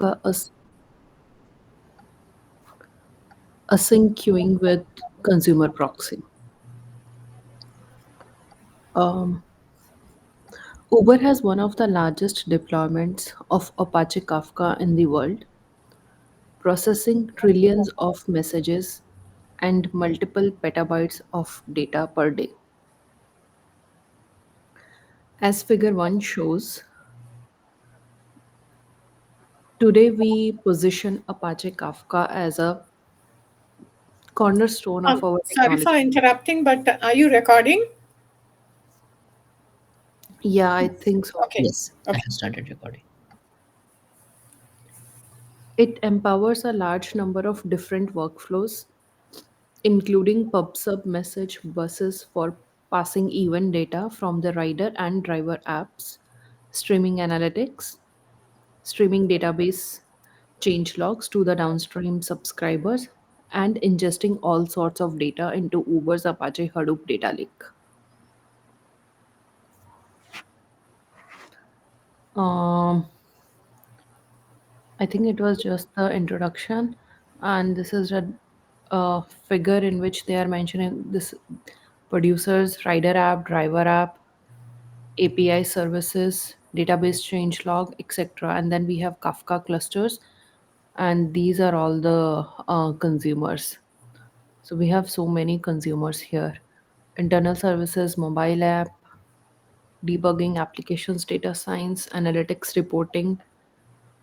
Kafka async queuing with consumer proxy. Um, Uber has one of the largest deployments of Apache Kafka in the world, processing trillions of messages and multiple petabytes of data per day. As Figure 1 shows, today we position Apache Kafka as a cornerstone of our Sorry for technology. interrupting, but are you recording? Yeah, I think so. Okay. Yes, I Okay. have started recording. It empowers a large number of different workflows, including PubSub message buses for passing event data from the rider and driver apps, streaming analytics, streaming database change logs to the downstream subscribers, and ingesting all sorts of data into Uber's Apache Hadoop data lake. Um, I think it was just the introduction, and this is a figure in which they are mentioning this producers, rider app, driver app, API services, database change log, etc. And then we have Kafka clusters, and these are all the consumers. So we have so many consumers here. Internal services, mobile app, debugging applications, data science, analytics reporting,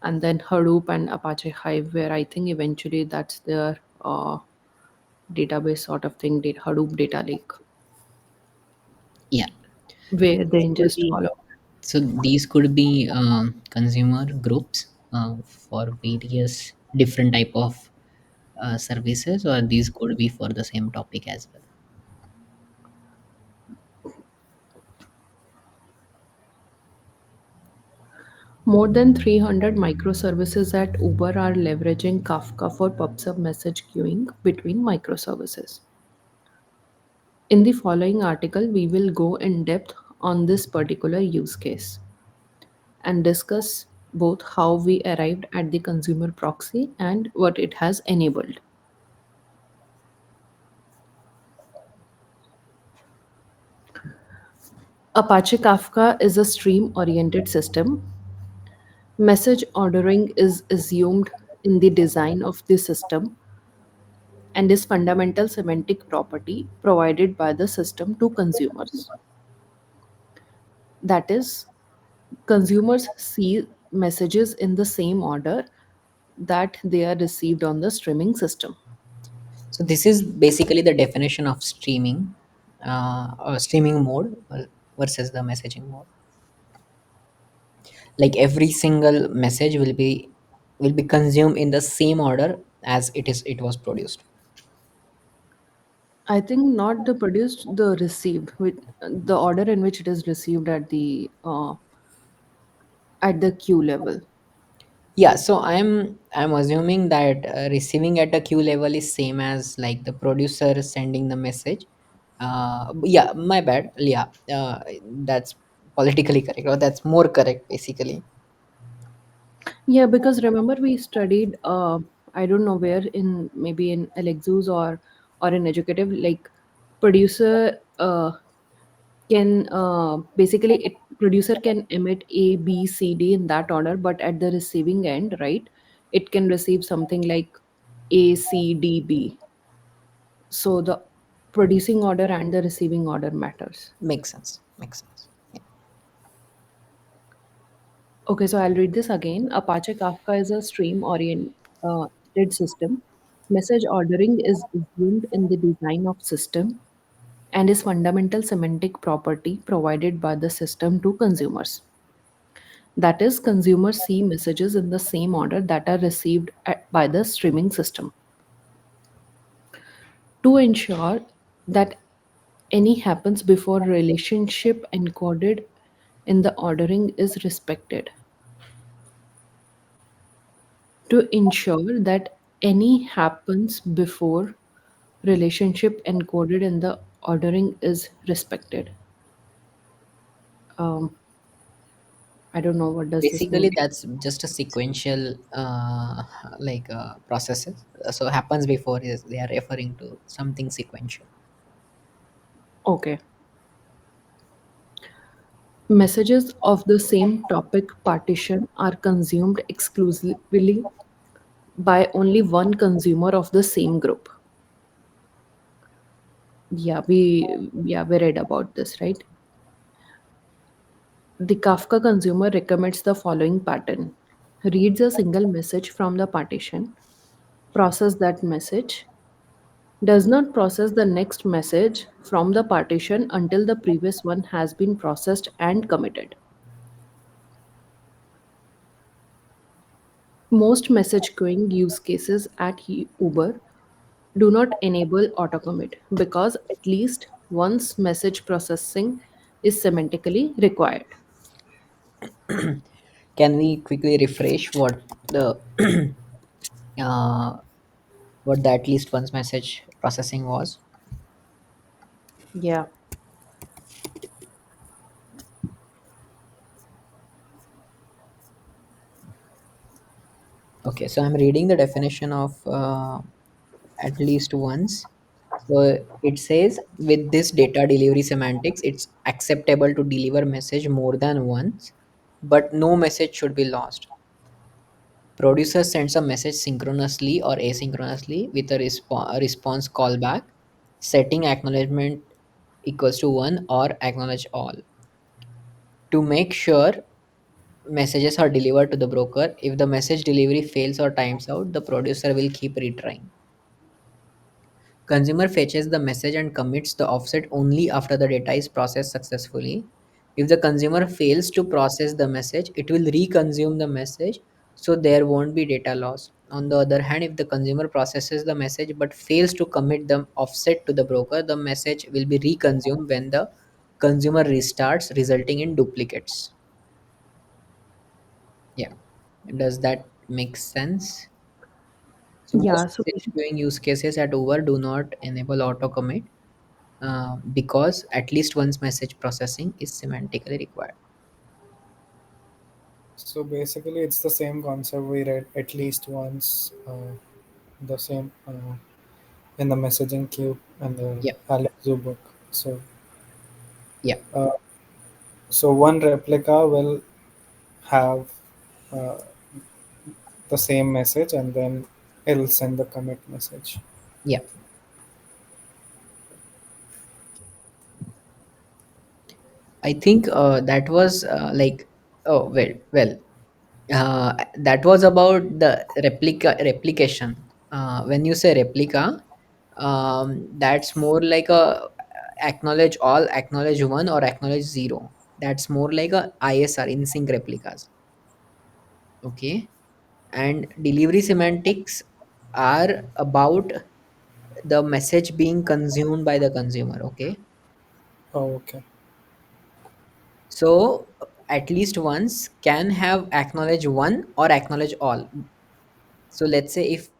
and then Hadoop and Apache Hive, where I think eventually that's their database sort of thing, Hadoop data lake, Yeah, where they these could ingest be all of. these could be consumer groups for various different type of services, or these could be for the same topic as well. More than 300 microservices at Uber are leveraging Kafka for PubSub message queuing between microservices. In the following article, we will go in depth on this particular use case and discuss both how we arrived at the consumer proxy and what it has enabled. Apache Kafka is a stream oriented system. Message ordering is assumed in the design of the system and is fundamental semantic property provided by the system to consumers. That is, consumers see messages in the same order that they are received on the streaming system. So this is basically the definition of streaming, or streaming mode versus the messaging mode. Like every single message will be consumed in the same order as it was produced. I think not the produced, the received, with the order in which it is received at the queue level. Yeah, so I'm assuming that receiving at a queue level is same as like the producer sending the message. Yeah, my bad. Yeah, that's politically correct, or that's more correct basically. Yeah, because remember we studied I don't know where, in maybe in Alexus or in educative, like producer can basically it producer can emit A, B, C, D in that order, but at the receiving end, right, it can receive something like A, C, D, B. So the producing order and the receiving order matters. Makes sense. Makes sense. Yeah. Okay, so I'll read this again. Apache Kafka is a stream oriented system. Message ordering is assumed in the design of system and is fundamental semantic property provided by the system to consumers. That is, consumers see messages in the same order that are received by the streaming system. To ensure that any happens before relationship encoded in the ordering is respected. To ensure that any happens before relationship encoded in the ordering is respected. Um, I don't know what does this Basically, mean. that's just a sequential processes. So happens before is they are referring to something sequential. Okay. Messages of the same topic partition are consumed exclusively by only one consumer of the same group. Yeah, we read about this, right? The Kafka consumer recommends the following pattern: reads a single message from the partition, process that message, does not process the next message from the partition until the previous one has been processed and committed. Most message queuing use cases at Uber do not enable autocommit because at least once message processing is semantically required. Can we quickly refresh the uh, what the at least once message processing was? Yeah. Okay, so I'm reading the definition of at least once. So it says with this data delivery semantics, it's acceptable to deliver message more than once, but no message should be lost. Producer sends a message synchronously or asynchronously with a response callback, setting acknowledgement equals to 1 or acknowledge all. To make sure messages are delivered to the broker, if the message delivery fails or times out, the producer will keep retrying. Consumer fetches the message and commits the offset only after the data is processed successfully. If the consumer fails to process the message, it will reconsume the message, so there won't be data loss. On the other hand, if the consumer processes the message but fails to commit the offset to the broker, the message will be reconsumed when the consumer restarts, resulting in duplicates. Yeah. Does that make sense? So Yeah, most so message queuing use cases at Uber do not enable auto commit because at least once message processing is semantically required. So basically, it's the same concept we read at least once, the same in the messaging queue and the Yeah, Alexu book. So, yeah, uh, so one replica will have uh, the same message, and then it'll send the commit message. yeah. I think that was oh that was about the replication. When you say replica, that's more like a acknowledge all, acknowledge one, or acknowledge zero. That's more like a ISR, in sync replicas. Okay, and delivery semantics are about the message being consumed by the consumer. Okay, Oh, okay. so at least once can have acknowledge one or acknowledge all. So let's say if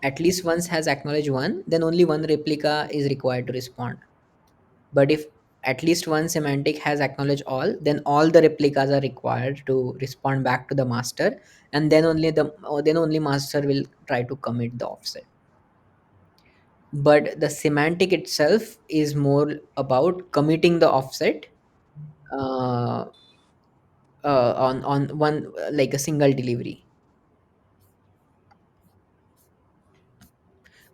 at least once has acknowledge one, then only one replica is required to respond. But if at least one semantic has acknowledge all, then all the replicas are required to respond back to the master, and then only master will try to commit the offset. But the semantic itself is more about committing the offset uh, on one like a single delivery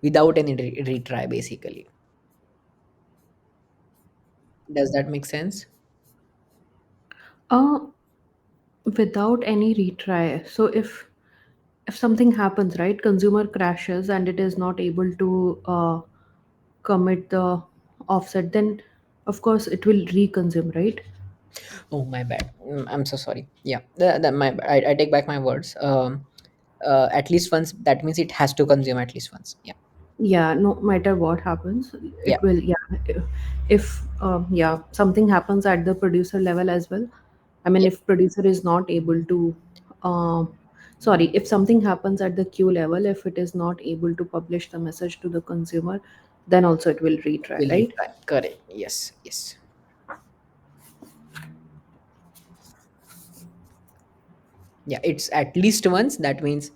without any retry basically. Does that make sense? uh without any retry. So if something happens, right, consumer crashes and it is not able to commit the offset, then of course it will reconsume, right? Oh, my bad. I'm so sorry. Yeah, I take back my words. At least once, that means it has to consume at least once. Yeah, Yeah, no matter what happens, yeah, it will. Yeah, if yeah, something happens at the producer level as well. I mean, yeah. if producer is not able to, sorry, if something happens at the queue level, if it is not able to publish the message to the consumer, then also it will It retry, will right? retry. Correct. Yes, yes. Yeah, it's at least once. That means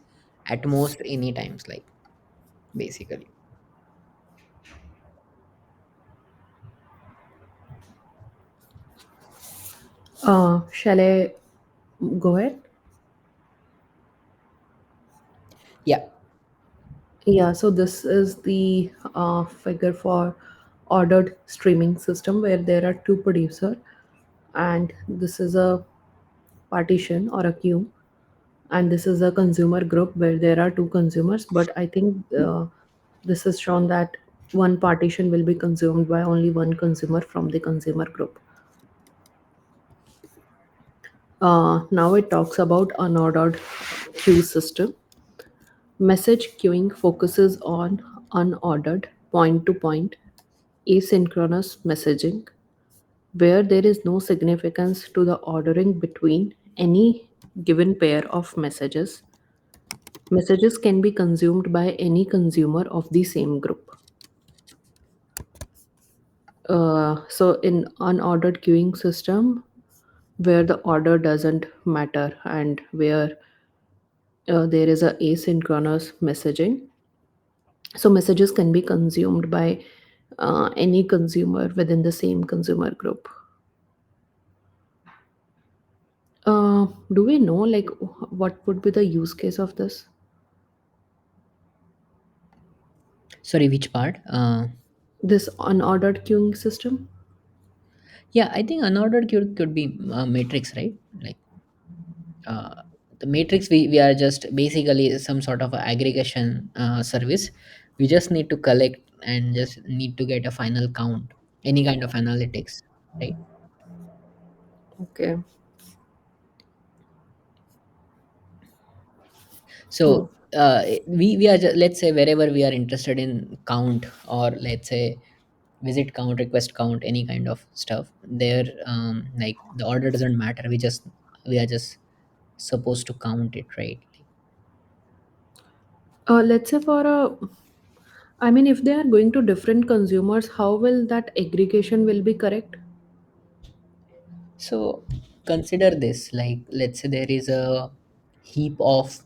at most any times, like basically. Shall I go ahead? Yeah. Yeah, so this is the figure for ordered streaming system where there are two producer, and this is a partition or a queue, and this is a consumer group where there are two consumers. But I think this is shown that one partition will be consumed by only one consumer from the consumer group. Now it talks about unordered queue system. Message queuing focuses on unordered point to point asynchronous messaging where there is no significance to the ordering between any given pair of messages. Messages can be consumed by any consumer of the same group. So, in unordered queuing system, where the order doesn't matter and where there is a asynchronous messaging, so messages can be consumed by any consumer within the same consumer group. Do we know like what would be the use case of this? Sorry, which part? This unordered queuing system? Yeah, I think unordered could be matrix, right? Like uh, the matrix, we are just basically some sort of a aggregation service. We just need to collect and just need to get a final count, any kind of analytics, right? Okay. Hmm. So we are just, let's say wherever we are interested in count, or let's say visit count, request count, any kind of stuff there, like the order doesn't matter, we are just supposed to count it, right? Let's say for a, I mean, if they are going to different consumers, how will that aggregation will be correct? So consider this, like let's say there is a heap of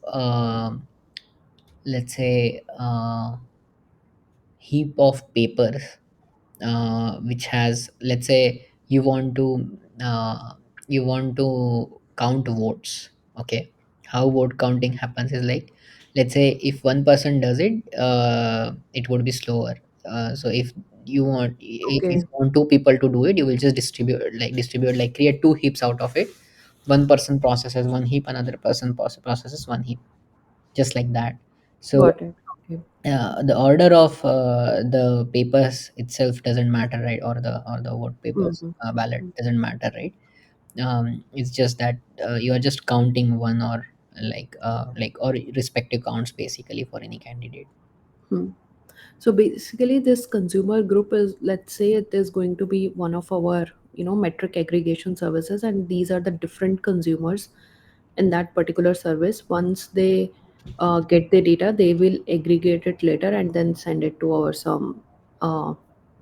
let's say heap of papers, which has, let's say you want to count votes. Okay, how vote counting happens is like, let's say if one person does it, it would be slower. So if you Okay, want two people to do it, you will just distribute, like create two heaps out of it. One person processes one heap, another person processes one heap, just like that. So got it. Okay. the order of the papers itself doesn't matter, right? Or the vote papers, Hmm. ballot doesn't matter, right? It's just that you are just counting one, or or respective counts basically for any candidate. Hmm. So basically, this consumer group is, let's say, it is going to be one of our, metric aggregation services, and these are the different consumers in that particular service. Once they get the data, they will aggregate it later and then send it to our some, uh,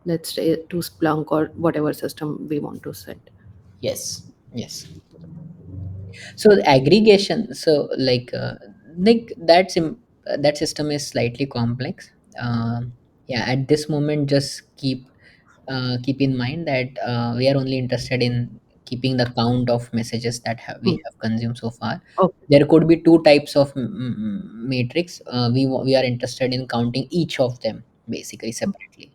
let's say, to Splunk or whatever system we want to send. Yes, yes. So the aggregation, so that system is slightly complex. Yeah, at this moment, just keep in mind that we are only interested in keeping the count of messages that Hmm. we have consumed so far. Okay. There could be two types of matrix. We are interested in counting each of them basically separately.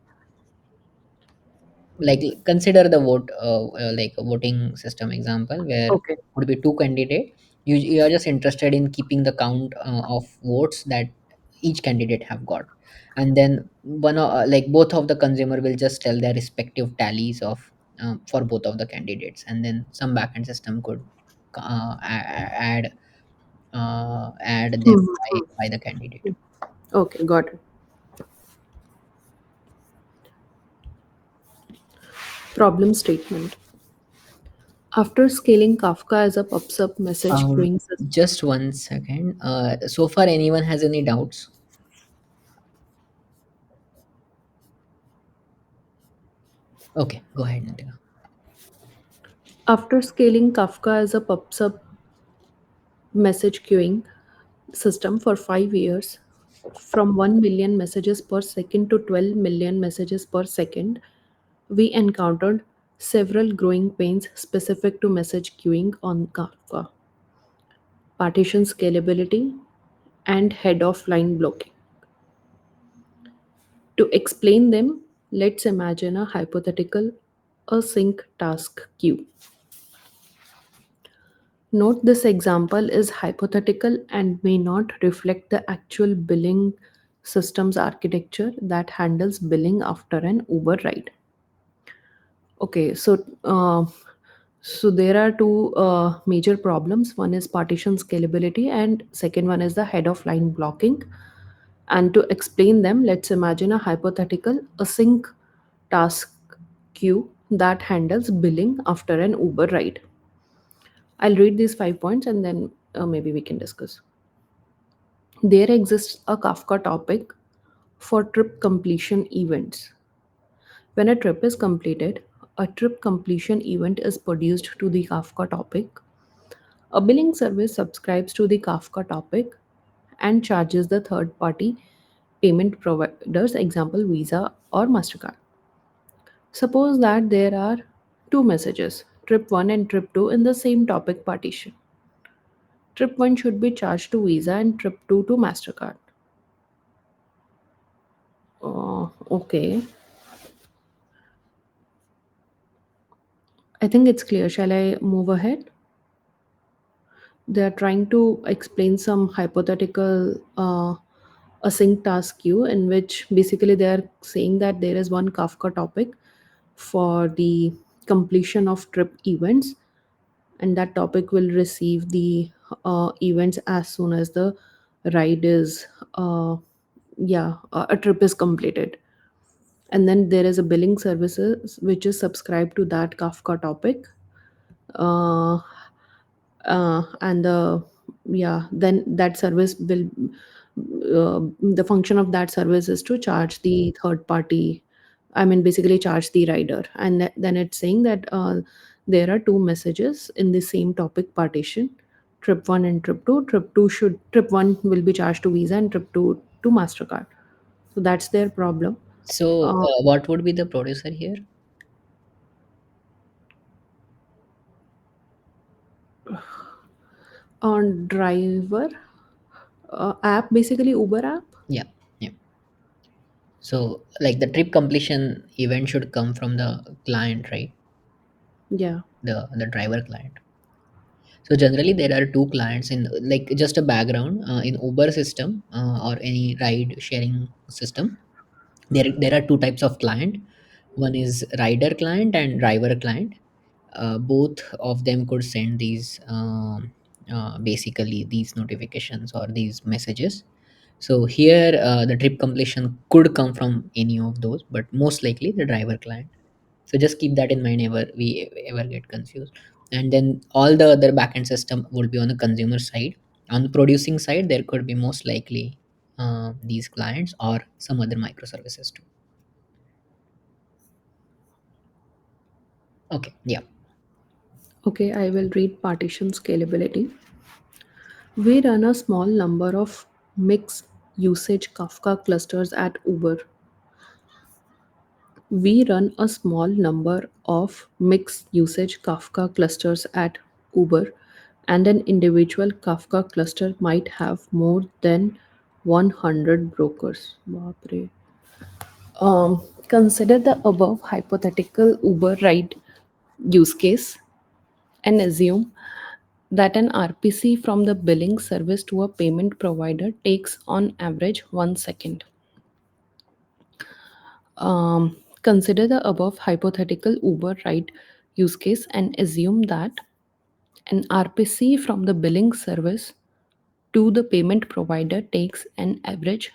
Like consider the like a voting system example where Okay. would be two candidate. You are just interested in keeping the count of votes that each candidate have got, and then like both of the consumer will just tell their respective tallies of for both of the candidates, and then some backend system could add add them Hmm. by the candidate. Okay, got it. Problem statement. After scaling Kafka as a PubSub message um queuing system. just one second. So far anyone has any doubts? Okay, go ahead, Nitika. After scaling Kafka as a PubSub, message queuing system for 5 years from 1 million messages per second to 12 million messages per second, we encountered several growing pains specific to message queuing on Kafka: partition scalability and head of line blocking. To explain them, let's imagine a hypothetical async task queue. Note this example is hypothetical and may not reflect the actual billing system's architecture that handles billing after an Uber ride. Okay, so there are two major problems. One is partition scalability, and second one is the head of line blocking. And to explain them, let's imagine a hypothetical async task queue that handles billing after an Uber ride. I'll read these 5 points and then maybe we can discuss. There exists a Kafka topic for trip completion events. When a trip is completed, a trip completion event is produced to the Kafka topic. A billing service subscribes to the Kafka topic and charges the third party payment providers, example Visa or MasterCard. Suppose that there are two messages, trip 1 and trip 2, in the same topic partition. Trip 1 should be charged to Visa and trip 2 to MasterCard. Okay. I think it's clear. Shall I move ahead? They are trying to explain some hypothetical async task queue in which basically they are saying that there is one Kafka topic for the completion of trip events, and that topic will receive the events as soon as the ride is a trip is completed. And then there is a billing services which is subscribed to that Kafka topic. uh, and then that service will the function of that service is to charge the third party, I mean basically charge the rider. And then it's saying that there are two messages in the same topic partition, trip 1 and trip 2. Trip 1 will be charged to Visa and trip 2 to MasterCard. So that's their problem. So, uh, what would be the producer here? on driver app, basically Uber app. Yeah, yeah. So, like the trip completion event should come from the client, right? Yeah. The driver client. So generally there are two clients in, like, just a background, in Uber system, or any ride sharing system. There are two types of client. One is rider client and driver client. Both of them could send these, basically these notifications or these messages. So here, the trip completion could come from any of those, but most likely the driver client. So just keep that in mind, ever we ever get confused. And then all the other backend system will be on the consumer side. On the producing side, there could be most likely, these clients or some other microservices too. Okay, yeah. Okay, I will read partition scalability. We run a small number of mixed usage Kafka clusters at Uber. We run a small number of mixed usage Kafka clusters at Uber, and an individual Kafka cluster might have more than 100 brokers. Baap re. Consider the above hypothetical Uber ride use case and assume that an RPC from the billing service to a payment provider takes on average 1 second. Consider the above hypothetical Uber ride use case and assume that an RPC from the billing service to the payment provider takes on average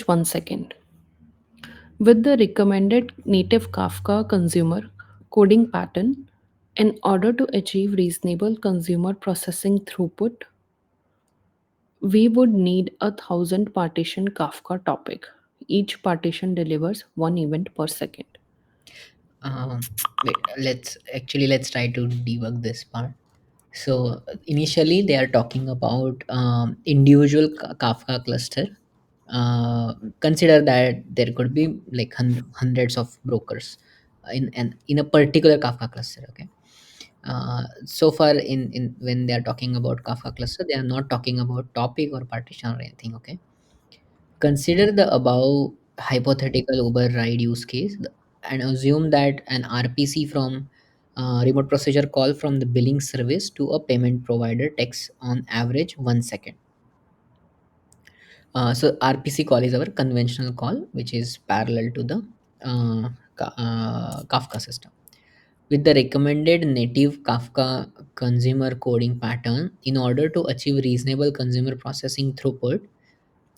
1 second. With the recommended native Kafka consumer coding pattern, in order to achieve reasonable consumer processing throughput, we would need 1,000 partition Kafka topic. Each partition delivers one event per second. Wait, let's try to debug this part. So initially they are talking about individual Kafka cluster. Consider that there could be like hundreds of brokers in a particular Kafka cluster. Okay. So far in when they are talking about Kafka cluster, they are not talking about topic or partition or anything. Okay. Consider the above hypothetical Uber ride use case and assume that an RPC from remote procedure call from the billing service to a payment provider takes on average 1 second. So RPC call is our conventional call, which is parallel to the Kafka system. With the recommended native Kafka consumer coding pattern, in order to achieve reasonable consumer processing throughput,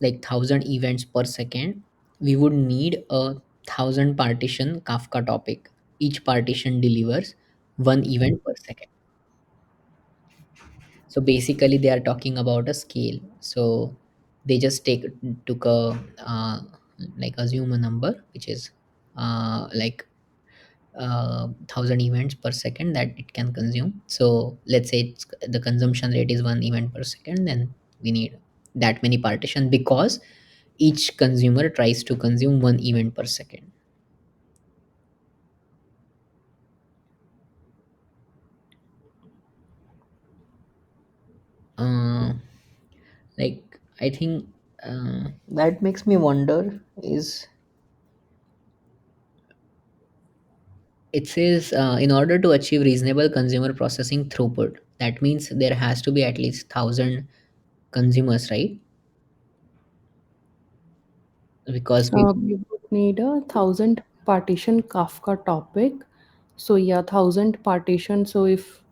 like 1,000 events per second, we would need a 1,000 partition Kafka topic. Each partition delivers one event per second. So basically, they are talking about a scale. So they just took a like assume a number which is like 1,000 events per second that it can consume. So let's say the consumption rate is 1 event per second, then we need that many partition because each consumer tries to consume 1 event per second. uh, like I think that makes me wonder is it says in order to achieve reasonable consumer processing throughput, that means there has to be at least 1,000 consumers, right? Because we You would need a 1,000 partition Kafka topic. So yeah, 1,000 partition. So if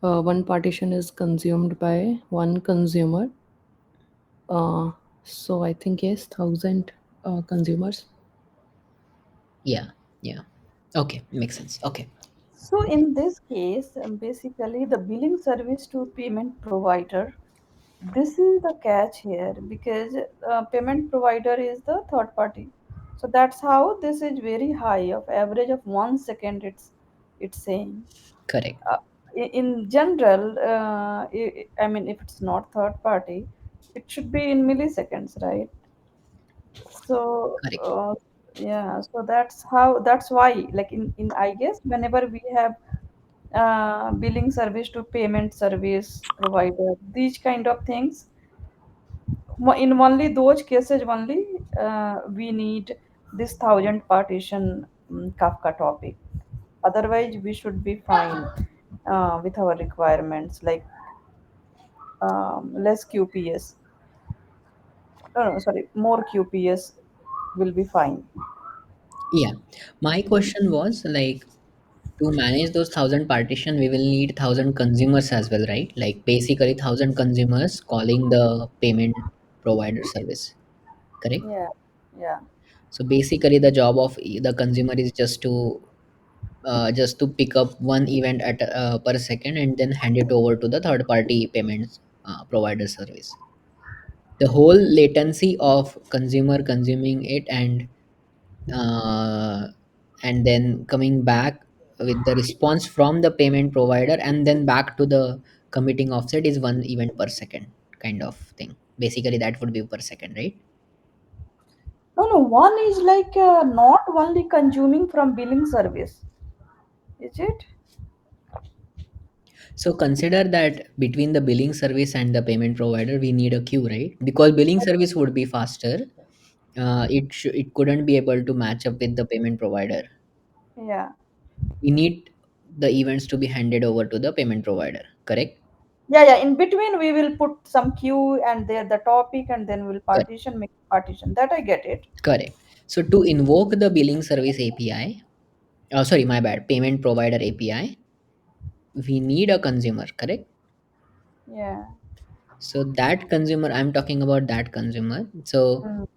one partition is consumed by one consumer, uh, so I think yes, 1,000 consumers. yeah, yeah, okay, makes sense. Okay. So in this case, basically the billing service to payment provider, this is the catch here because payment provider is the third party. So that's how this is very high of average of 1 second. It's saying. Correct. Uh, in general, I mean, if it's not third party, it should be in milliseconds, right? So Correct. yeah, so that's why like in I guess whenever we have billing service to payment service provider, these kind of things, in only those cases only we need this 1,000 partition Kafka topic. Otherwise, we should be fine with our requirements like less QPS. No, no, sorry, more QPS will be fine. Yeah, my question was like, to manage those 1,000 partition we will need 1,000 consumers as well, right? Like basically 1,000 consumers calling the payment provider service, correct? Yeah, yeah. So basically the job of the consumer is just to pick up one event at per second and then hand it over to the third party payments provider service. The whole latency of consumer consuming it uh, and then coming back with the response from the payment provider and then back to the committing offset is 1 event per second kind of thing. Basically that would be per second, right? No, no, one is like not only consuming from billing service, is it? So consider that between the billing service and the payment provider, we need a queue, right? Because billing service would be faster. It couldn't be able to match up with the payment provider. Yeah. We need the events to be handed over to the payment provider. Correct. Yeah, yeah. In between, we will put some queue and there the topic, and then we'll Correct. partition, make partition. That I get it. Correct. So to invoke the billing service API, oh sorry, my bad, payment provider API, we need a consumer. Correct. Yeah. So that consumer, I'm talking about that consumer. So Mm.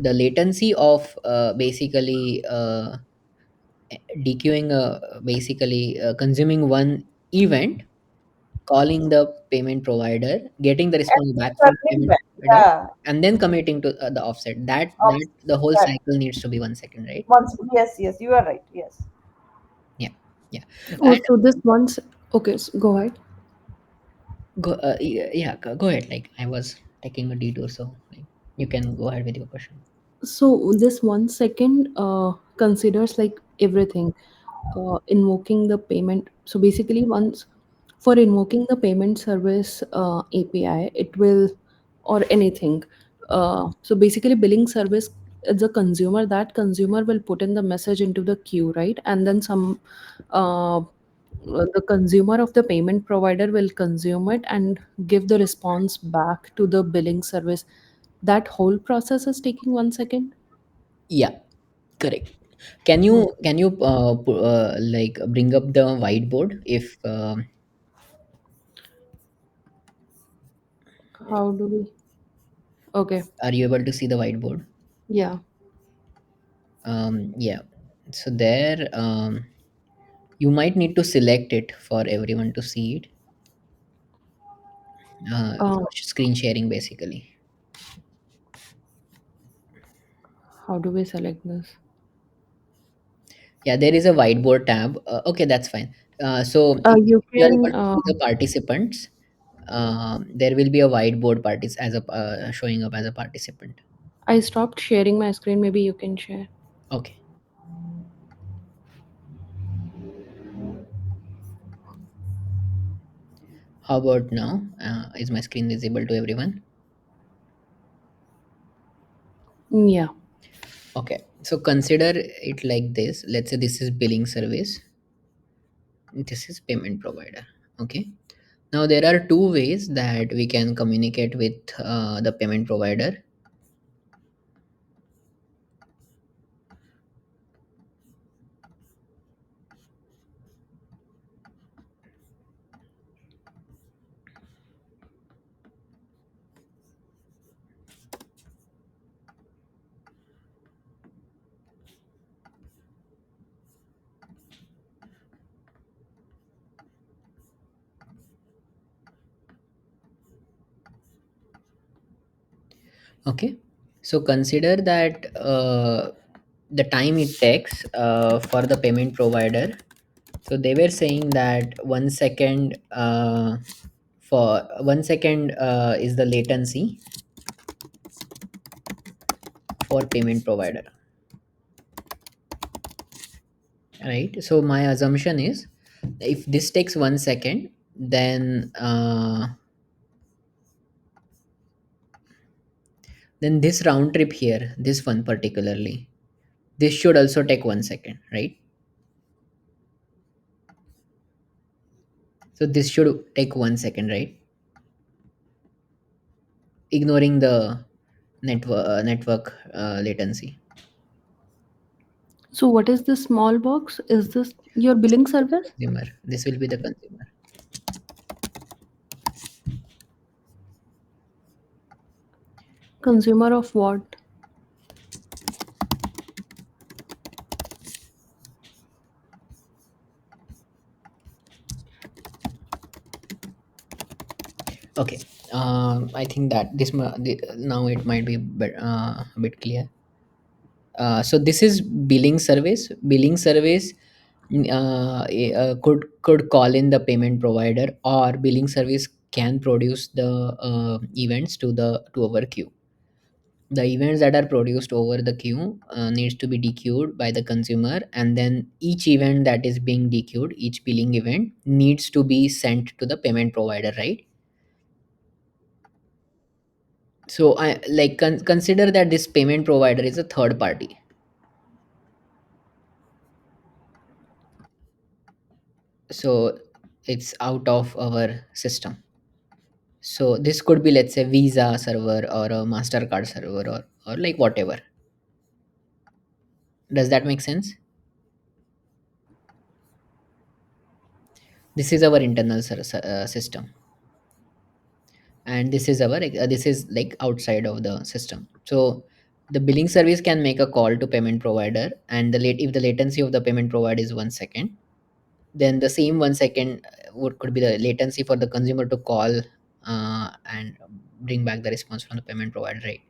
the latency of basically dequeuing basically consuming one event, calling the payment provider, getting the And response back from circling payment back. provider, Yeah. and then committing to the offset. That Of the whole that. cycle needs to be 1 second, right? Once. Yes, yes. You are right. Yes. Yeah, yeah. Oh, And so this once. Okay, go ahead. Yeah, go ahead. Like I was taking a detour, so like, you can go ahead with your question. So this 1 second considers like everything, invoking the payment. So basically, once for invoking the payment service API, it will or anything. So basically, billing service is a consumer. That consumer will put in the message into the queue, right? And then the consumer of the payment provider will consume it and give the response back to the billing service. That whole process is taking 1 second. Yeah, correct. Can you like bring up the whiteboard if How do we? Okay. are you able to see the whiteboard? Yeah. Yeah. So there, you might need to select it for everyone to see it. Uh, For screen sharing, basically. how do we select this? Yeah, there is a whiteboard tab. Okay, that's fine. So if You you are can. able to see the participants, there will be a whiteboard parties as a showing up as a participant. I stopped sharing my screen. Maybe you can share. Okay. How about now? Is my screen visible to everyone? Yeah. Okay. So consider it like this. Let's say this is billing service. This is payment provider. Okay. Now there are two ways that we can communicate with the payment provider. Okay. So consider that the time it takes for the payment provider. So they were saying that 1 second for 1 second is the latency for payment provider, right? So my assumption is if this takes 1 second, then this round trip here, this one particularly, this should also take 1 second, right? So this should take 1 second, right? Ignoring the network latency. So what is this small box? Is this your billing service? Consumer. This will be the consumer. Consumer of what? Okay. I think that now it might be a bit clear. So this is billing service. Billing service could call in the payment provider, or billing service can produce the events to our queue. The events that are produced over the queue needs to be dequeued by the consumer, and then each event that is being dequeued, each billing event needs to be sent to the payment provider, right? So I like consider that this payment provider is a third party. So it's out of our system. So this could be, let's say, Visa server or a Mastercard server, or like whatever. Does that make sense? This is our internal system, and this is like outside of the system. So the billing service can make a call to payment provider, and the late if the latency of the payment provider is 1 second, then the same 1 second would could be the latency for the consumer to call and bring back the response from the payment provider, right?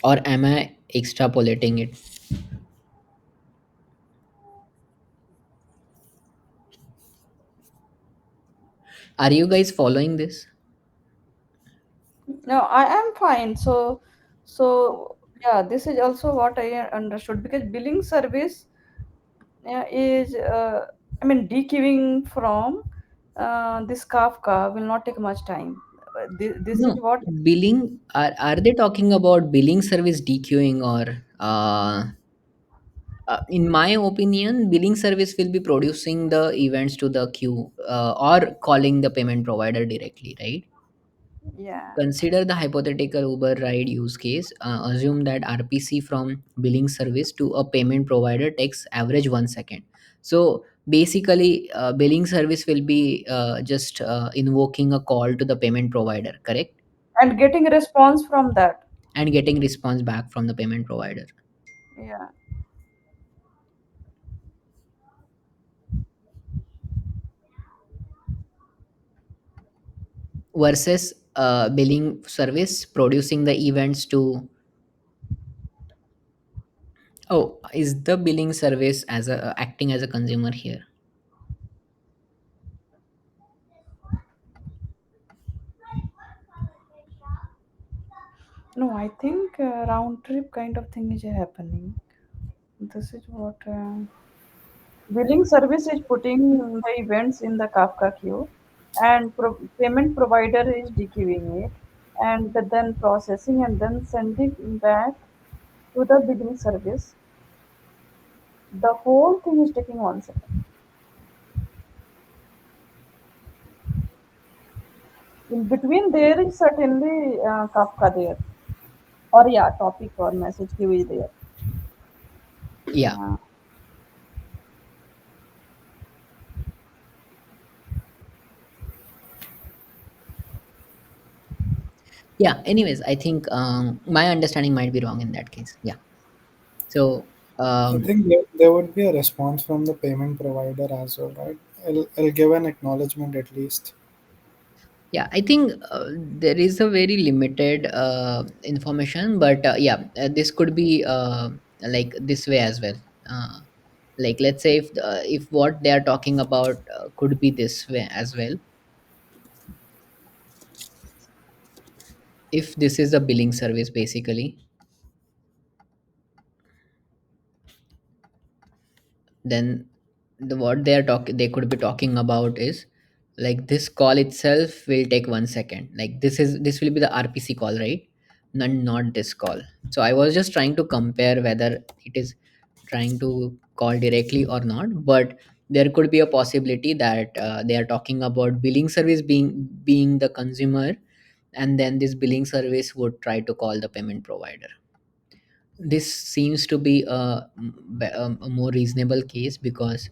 Or am I extrapolating it? Are you guys following this? No, I am fine. So yeah, this is also what I understood, because billing service is, I mean, dequeuing from this Kafka will not take much time. This is No, what. billing. Are they talking about billing service dequeuing or? In my opinion, billing service will be producing the events to the queue or calling the payment provider directly, right? Yeah. Consider the hypothetical Uber ride use case. Assume that RPC from billing service to a payment provider takes average 1 second. So basically, billing service will be just invoking a call to the payment provider, correct? And getting a response from that. And getting response back from the payment provider. Yeah. Versus billing service producing the events to. Oh, is the billing service as a acting as a consumer here? No, I think round trip kind of thing is happening. This is what billing service is putting the events in the Kafka queue, and payment provider is dequeuing it, and then processing and then sending back to the billing service. The whole thing is taking 1 second. In between, there is certainly Kafka there, or yeah, topic or message queue is there. Yeah. Uh, Yeah, anyways, I think my understanding might be wrong in that case. Yeah. So I um, think there would be a response from the payment provider as well, right? I'll give an acknowledgement at least. yeah, I think there is a very limited information, but yeah, this could be like this way as well. Like let's say if what they are talking about could be this way as well. If this is a billing service basically, then what they could be talking about is like this call itself will take 1 second. Like this will be the RPC call, right? Not this call. So I was just trying to compare whether it is trying to call directly or not, but there could be a possibility that they are talking about billing service being the consumer, and then this billing service would try to call the payment provider. This seems to be a more reasonable case because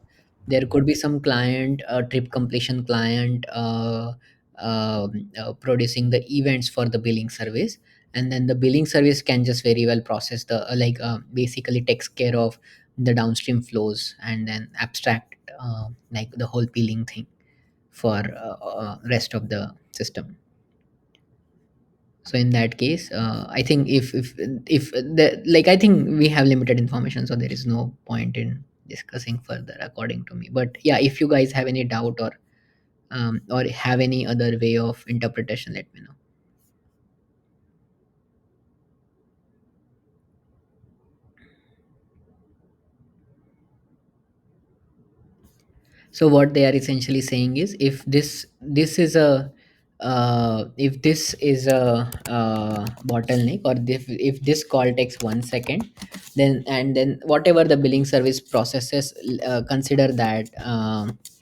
there could be some client, trip completion client, producing the events for the billing service, and then the billing service can just very well process the basically takes care of the downstream flows and then abstract like the whole billing thing for rest of the system. So in that case, I think if the like I think we have limited information, so there is no point in discussing further according to me. But yeah, if you guys have any doubt or have any other way of interpretation, let me know. So what they are essentially saying is if this is a bottleneck, or if this call takes 1 second, then whatever the billing service processes, consider that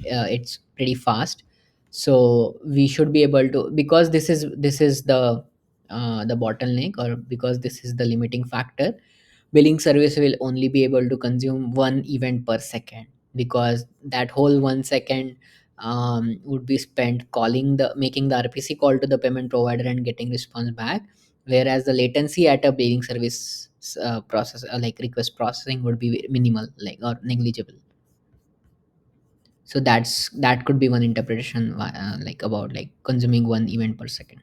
it's pretty fast. So we should be able to, because this is the bottleneck, or because this is the limiting factor, billing service will only be able to consume one event per second, because that whole 1 second would be spent calling the making the RPC call to the payment provider and getting response back, whereas the latency at a billing service process like request processing would be minimal, like, or negligible. So that could be one interpretation, like about like consuming one event per second.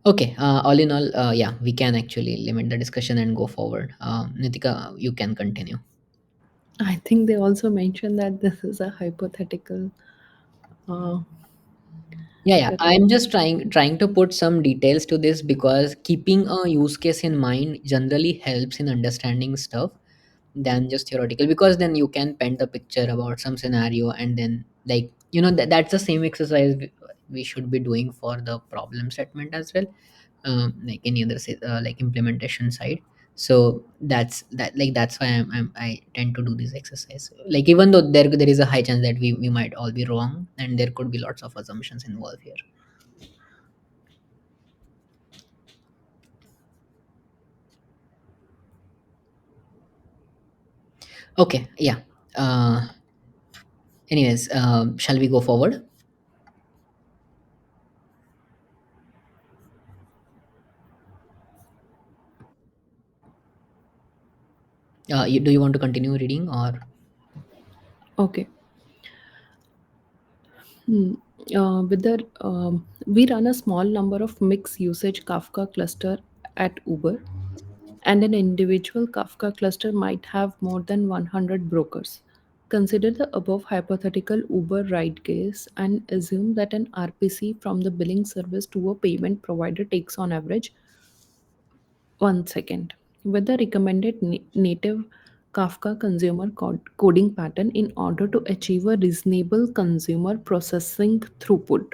Okay, all in all, yeah, we can actually limit the discussion and go forward. Nitika, you can continue. I think they also mentioned that this is a hypothetical. Uh, Yeah, yeah. that I'm just trying to put some details to this because keeping a use case in mind generally helps in understanding stuff than just theoretical, because then you can paint the picture about some scenario, and then, like, that's the same exercise we should be doing for the problem statement as well, like any other like implementation side. So that's why I tend to do this exercise, like, even though there is a high chance that we might all be wrong and there could be lots of assumptions involved here. Okay, yeah. Anyways, shall we go forward? Do you want to continue reading, or? okay. Hmm. We run a small number of mixed usage Kafka cluster at Uber, and an individual Kafka cluster might have more than 100 brokers. Consider the above hypothetical Uber ride case and assume that an RPC from the billing service to a payment provider takes on average 1 second. With the recommended native Kafka consumer coding pattern in order to achieve a reasonable consumer processing throughput,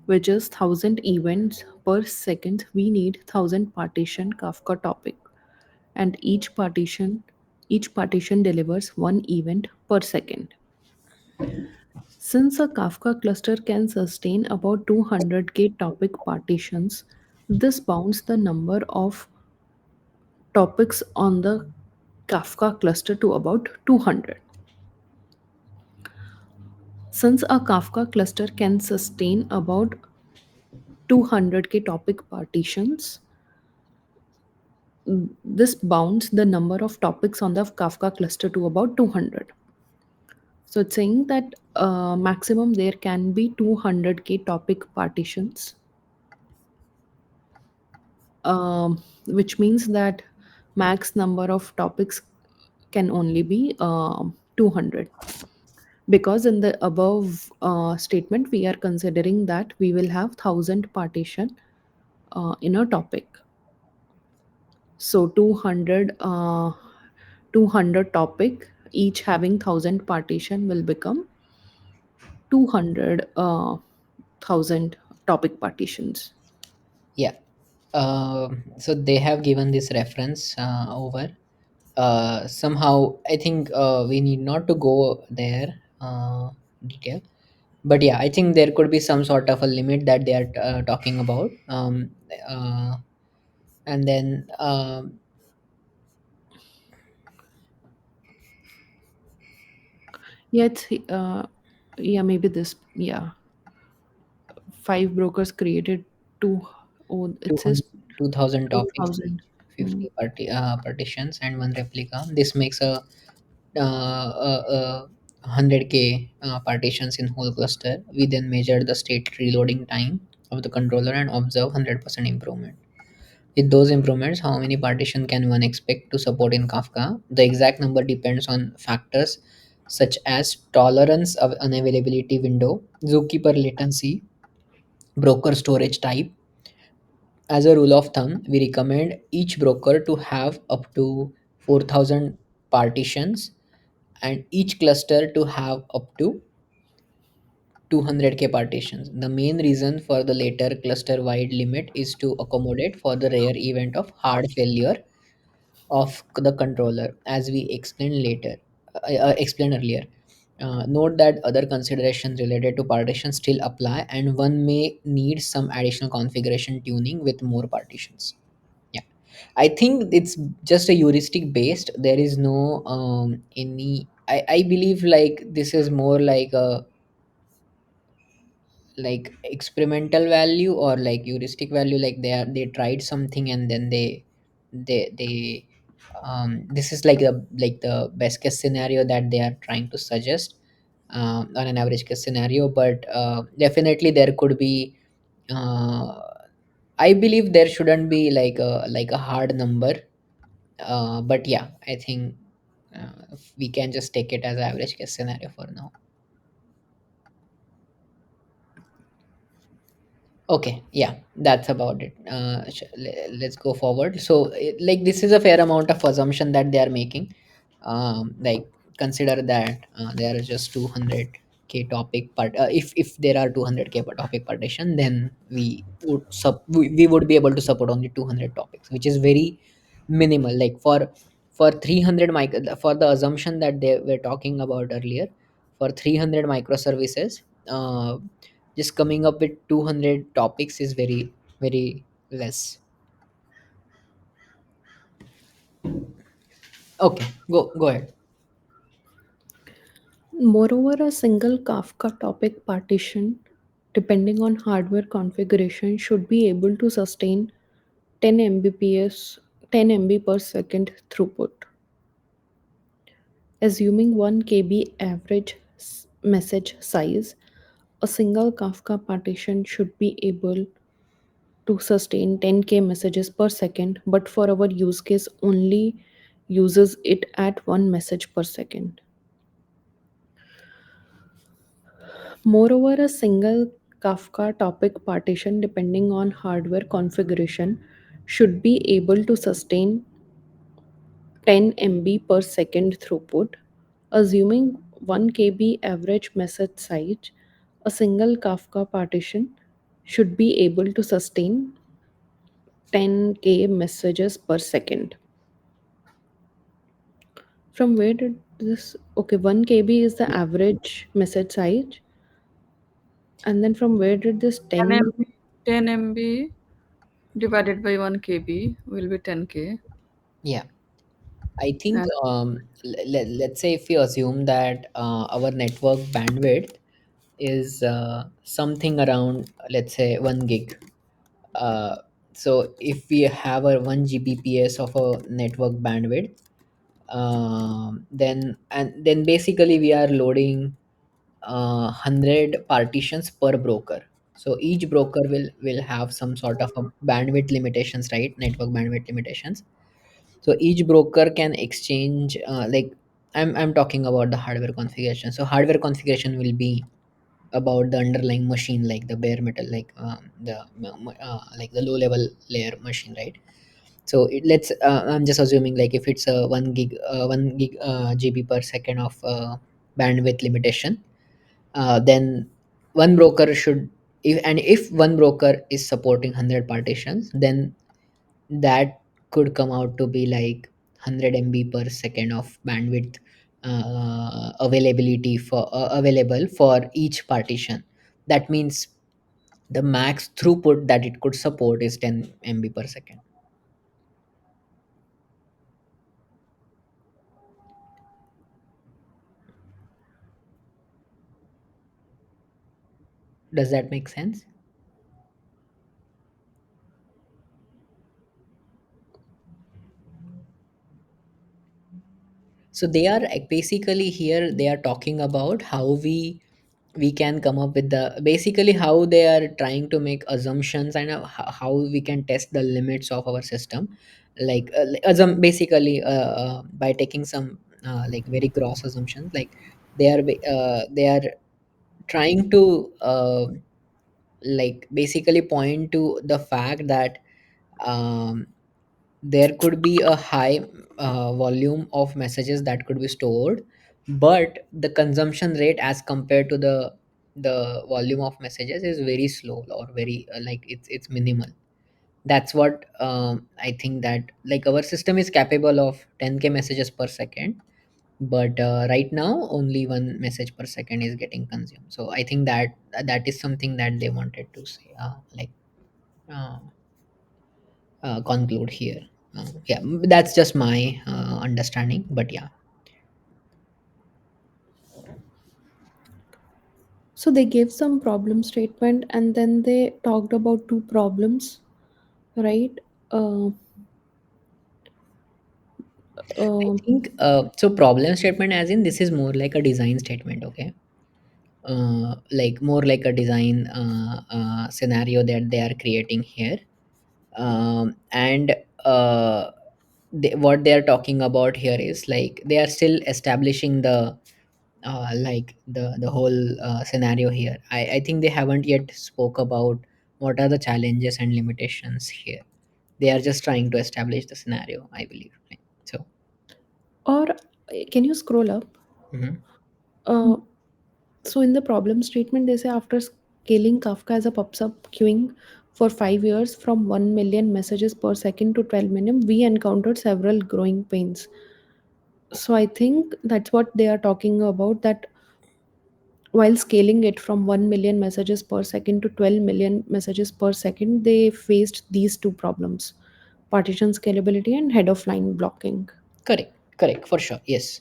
which is 1000 events per second, we need 1000 partition Kafka topic, and each partition delivers one event per second. Since a Kafka cluster can sustain about 200k topic partitions, this bounds the number of topics on the Kafka cluster to about 200. Since a Kafka cluster can sustain about 200k topic partitions, this bounds the number of topics on the Kafka cluster to about 200. So it's saying that maximum there can be 200k topic partitions, which means that max number of topics can only be 200. Because in the above statement, we are considering that we will have 1000 partition in a topic. So 200 topic, each having 1000 partition, will become 200 thousand topic partitions. Yeah. So they have given this reference over. Somehow, I think we need not to go there detail, but yeah, I think there could be some sort of a limit that they are talking about. Uh, and then Yeah, yeah, maybe this, yeah, five brokers created two. Oh, it says 200, 2000 topics, 2000. 50 partitions, and one replica. This makes a 100k partitions in whole cluster. We then measure the state reloading time of the controller and observe 100% improvement. With those improvements, how many partition can one expect to support in Kafka? The exact number depends on factors such as tolerance of unavailability window, zookeeper latency, broker storage type. As a rule of thumb, we recommend each broker to have up to 4000 partitions and each cluster to have up to 200k partitions. The main reason for the later cluster wide limit is to accommodate for the rare event of hard failure of the controller, as we explained earlier. Note that other considerations related to partition still apply, and one may need some additional configuration tuning with more partitions. Yeah, I think it's just a heuristic based. There is no any. I believe like this is more like a, like, experimental value or like heuristic value, like they tried something and then they this is like the best case scenario that they are trying to suggest on an average case scenario, but definitely there could be uh, I believe there shouldn't be like a hard number, but yeah, I think we can just take it as average case scenario for now. Okay, yeah, that's about it. Let's go forward. So, like, this is a fair amount of assumption that they are making. Like, consider that there are just 200K topic part. If there are 200K per topic partition, then we would be able to support only 200 topics, which is very minimal. Like for 300 for the assumption that they were talking about earlier, for 300 microservices. Just coming up with 200 topics is very less. Okay, go ahead. Moreover, a single Kafka topic partition, depending on hardware configuration, should be able to sustain 10 Mbps, 10 MB per second throughput. Assuming 1 KB average message size, a single Kafka partition should be able to sustain 10K messages per second, but for our use case only uses it at 1 message per second. Moreover, a single Kafka topic partition, depending on hardware configuration, should be able to sustain 10 MB per second throughput. Assuming 1 KB average message size, a single Kafka partition should be able to sustain 10K messages per second. From where did this? Okay, 1 KB is the average message size, and then from where did this 10 10? MB, 10 MB divided by 1 KB will be 10K. Yeah, I think And let's say if we assume that our network bandwidth is something around, let's say, 1 gig. uh, so if we have a 1 gbps of a network bandwidth, then basically we are loading 100 partitions per broker. So each broker will have some sort of a bandwidth limitations, right? Network bandwidth limitations. So each broker can exchange, like, I'm talking about the hardware configuration. So hardware configuration will be about the underlying machine, like the bare metal, like like the low level layer machine, right? So I'm just assuming, like, if it's a 1 gig GB per second of bandwidth limitation, then one broker should, if one broker is supporting 100 partitions, then that could come out to be like 100 MB per second of bandwidth available for each partition. That means the max throughput that it could support is 10 MB per second. Does that make sense? So they are basically, here they are talking about how we can come up with the, basically how they are trying to make assumptions, and how we can test the limits of our system, like basically by taking some like very gross assumptions, like they are trying to like basically point to the fact that um, there could be a high volume of messages that could be stored, but the consumption rate as compared to the volume of messages is very slow, or very like it's minimal. That's what I think, that like our system is capable of 10K messages per second, but right now only one message per second is getting consumed. So I think that that is something that they wanted to say, like uh, conclude here. Yeah, that's just my understanding, but yeah. So they gave some problem statement and then they talked about two problems, right? Uh, I uh, think so. Problem statement, as in, this is more like a design statement, okay? Like more like a design scenario that they are creating here, and what they are talking about here is like they are still establishing the like the whole scenario here. I think they haven't yet spoke about what are the challenges and limitations here. They are just trying to establish the scenario, I believe, right? So Or can you scroll up? mhm. Uh, so in the problem statement, they say after scaling Kafka as a PubSub queuing for 5 years from 1 million messages per second to 12 million, we encountered several growing pains. So I think that's what they are talking about, that while scaling it from 1 million messages per second to 12 million messages per second, they faced these two problems: partition scalability and head of line blocking. Correct, for sure, yes.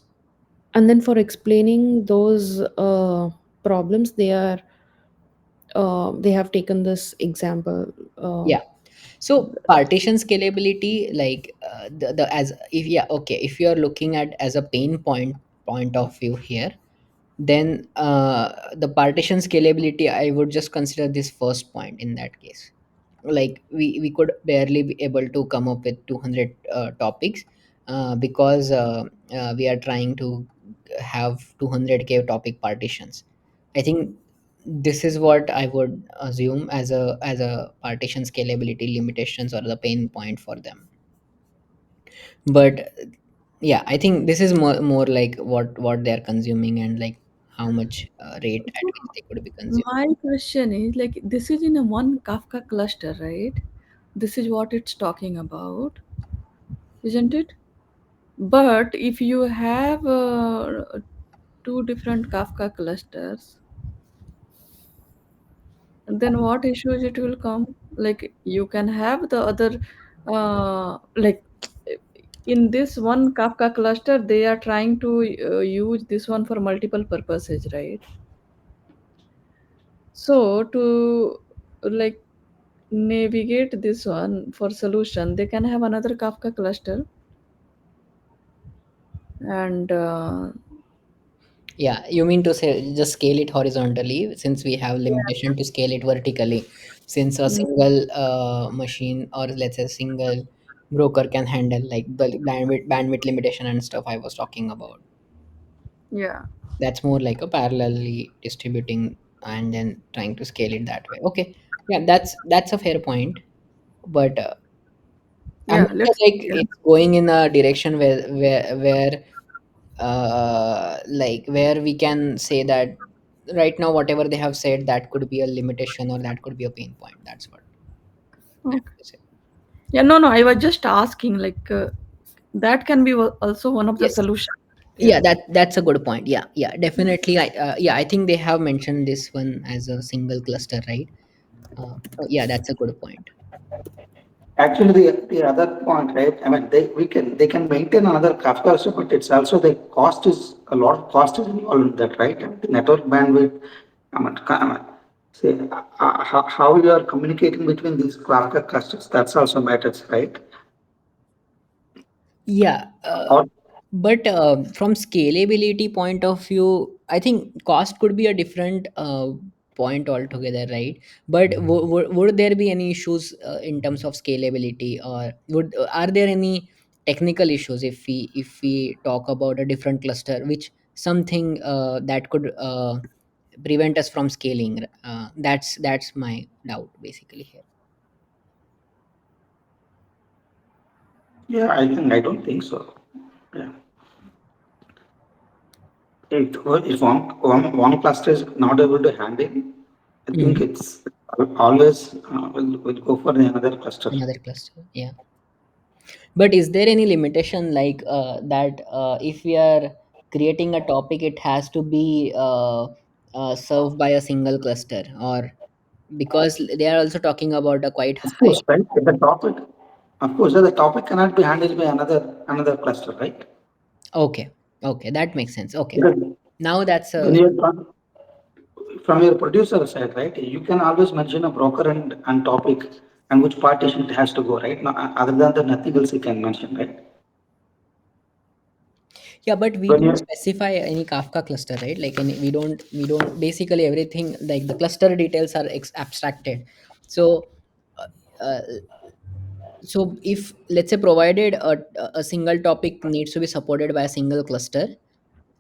And then for explaining those problems, they have taken this example. Yeah. So partition scalability, like the as if, yeah, okay, if you are looking at as a point of view here, then the partition scalability, I would just consider this first point in that case. Like we could barely be able to come up with 200 topics because we are trying to have 200K topic partitions. I think this is what I would assume as a partition scalability limitations or the pain point for them. But yeah, I think this is more like what they're consuming and like how much rate at So which they could be consumed. my question is like this is in a one Kafka cluster, right? This is what it's talking about, isn't it? But if you have two different Kafka clusters, then what issues it will come? Like you can have the other, like in this one Kafka cluster, they are trying to use this one for multiple purposes, right? So to like navigate this one for solution, they can have another Kafka cluster and Yeah, you mean to say just scale it horizontally since we have limitation to scale it vertically, since a mm, single machine or let's say single broker can handle like the bandwidth limitation and stuff I was talking about. yeah, That's more like a parallelly distributing and then trying to scale it that way. Okay, yeah, that's a fair point, but I'm yeah. not sure Let's like yeah. it's going in a direction where like where we can say that right now whatever they have said that could be a limitation or that could be a pain point. That's what I Okay. have to say. Yeah, no, no. I was just asking, like that can be also one of the Yes, solution. yeah, Yeah. that's a good point. Yeah, yeah, definitely. Yeah, I think they have mentioned this one as a single cluster, right? Yeah, that's a good point. Actually, the other point, right? I mean, they can maintain another Kafka also, but it's also the cost is a lot of cost is involved in that, right? The network bandwidth. I mean, say how you are communicating between these Kafka clusters. That's also matters, right? Yeah, Or but from scalability point of view, I think cost could be a different point altogether, right? But would there be any issues in terms of scalability, or would are there any technical issues if we talk about a different cluster, which something that could prevent us from scaling? That's my doubt basically here. yeah, I don't think so. Yeah. If one cluster is not able to handle, I think Mhm. it's always will go for the another cluster. Another cluster, yeah. But is there any limitation like that if we are creating a topic, it has to be served by a single cluster, or because they are also talking about a quite Of high. course, right? The topic, of course, the topic cannot be handled by another cluster, right? Okay, okay, that makes sense. Okay, Because now that's when a you're from your producer side, right, you can always mention a broker and topic and which partition it has to go, right? Now, other than that, nothing else you can mention, right? yeah, but we When don't you specify any Kafka cluster, right? Like we don't basically everything like the cluster details are abstracted. So uh, uh, So if, let's say, provided a single topic needs to be supported by a single cluster,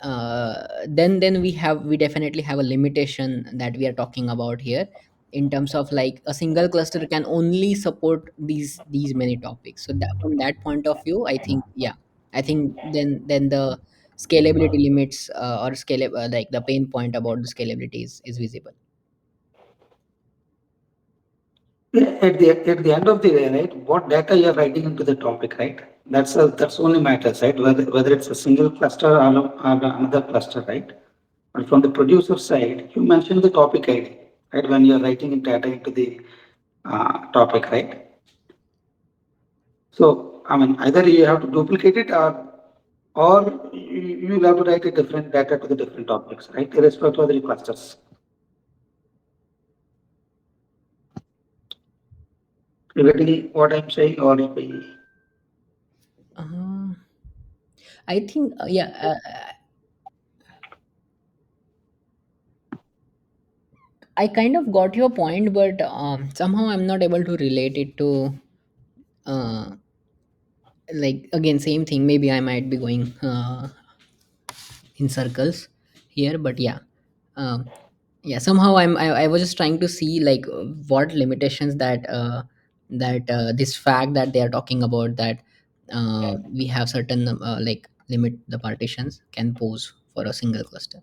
then we definitely have a limitation that we are talking about here, in terms of like a single cluster can only support these many topics. So that, from that point of view, I think, yeah, I think then the scalability limits, or scale, like the pain point about the scalability is visible. Yeah, at the end of the day, right, what data you're writing into the topic, right? That's only matters, right? Whether it's a single cluster or another cluster, right? But from the producer side, you mentioned the topic ID, right? When you're writing in data into the topic, right? So I mean, either you have to duplicate it, or you'll have to write a different data to the different topics, right? Irrespective of the clusters. You getting what I'm saying, or uh, I think, yeah, I kind of got your point, but somehow I'm not able to relate it to, uh, like, again, same thing. Maybe I might be going in circles here, but yeah, um, yeah. Somehow I was just trying to see like what limitations that this fact that they are talking about, that we have certain like limit the partitions can pose for a single cluster.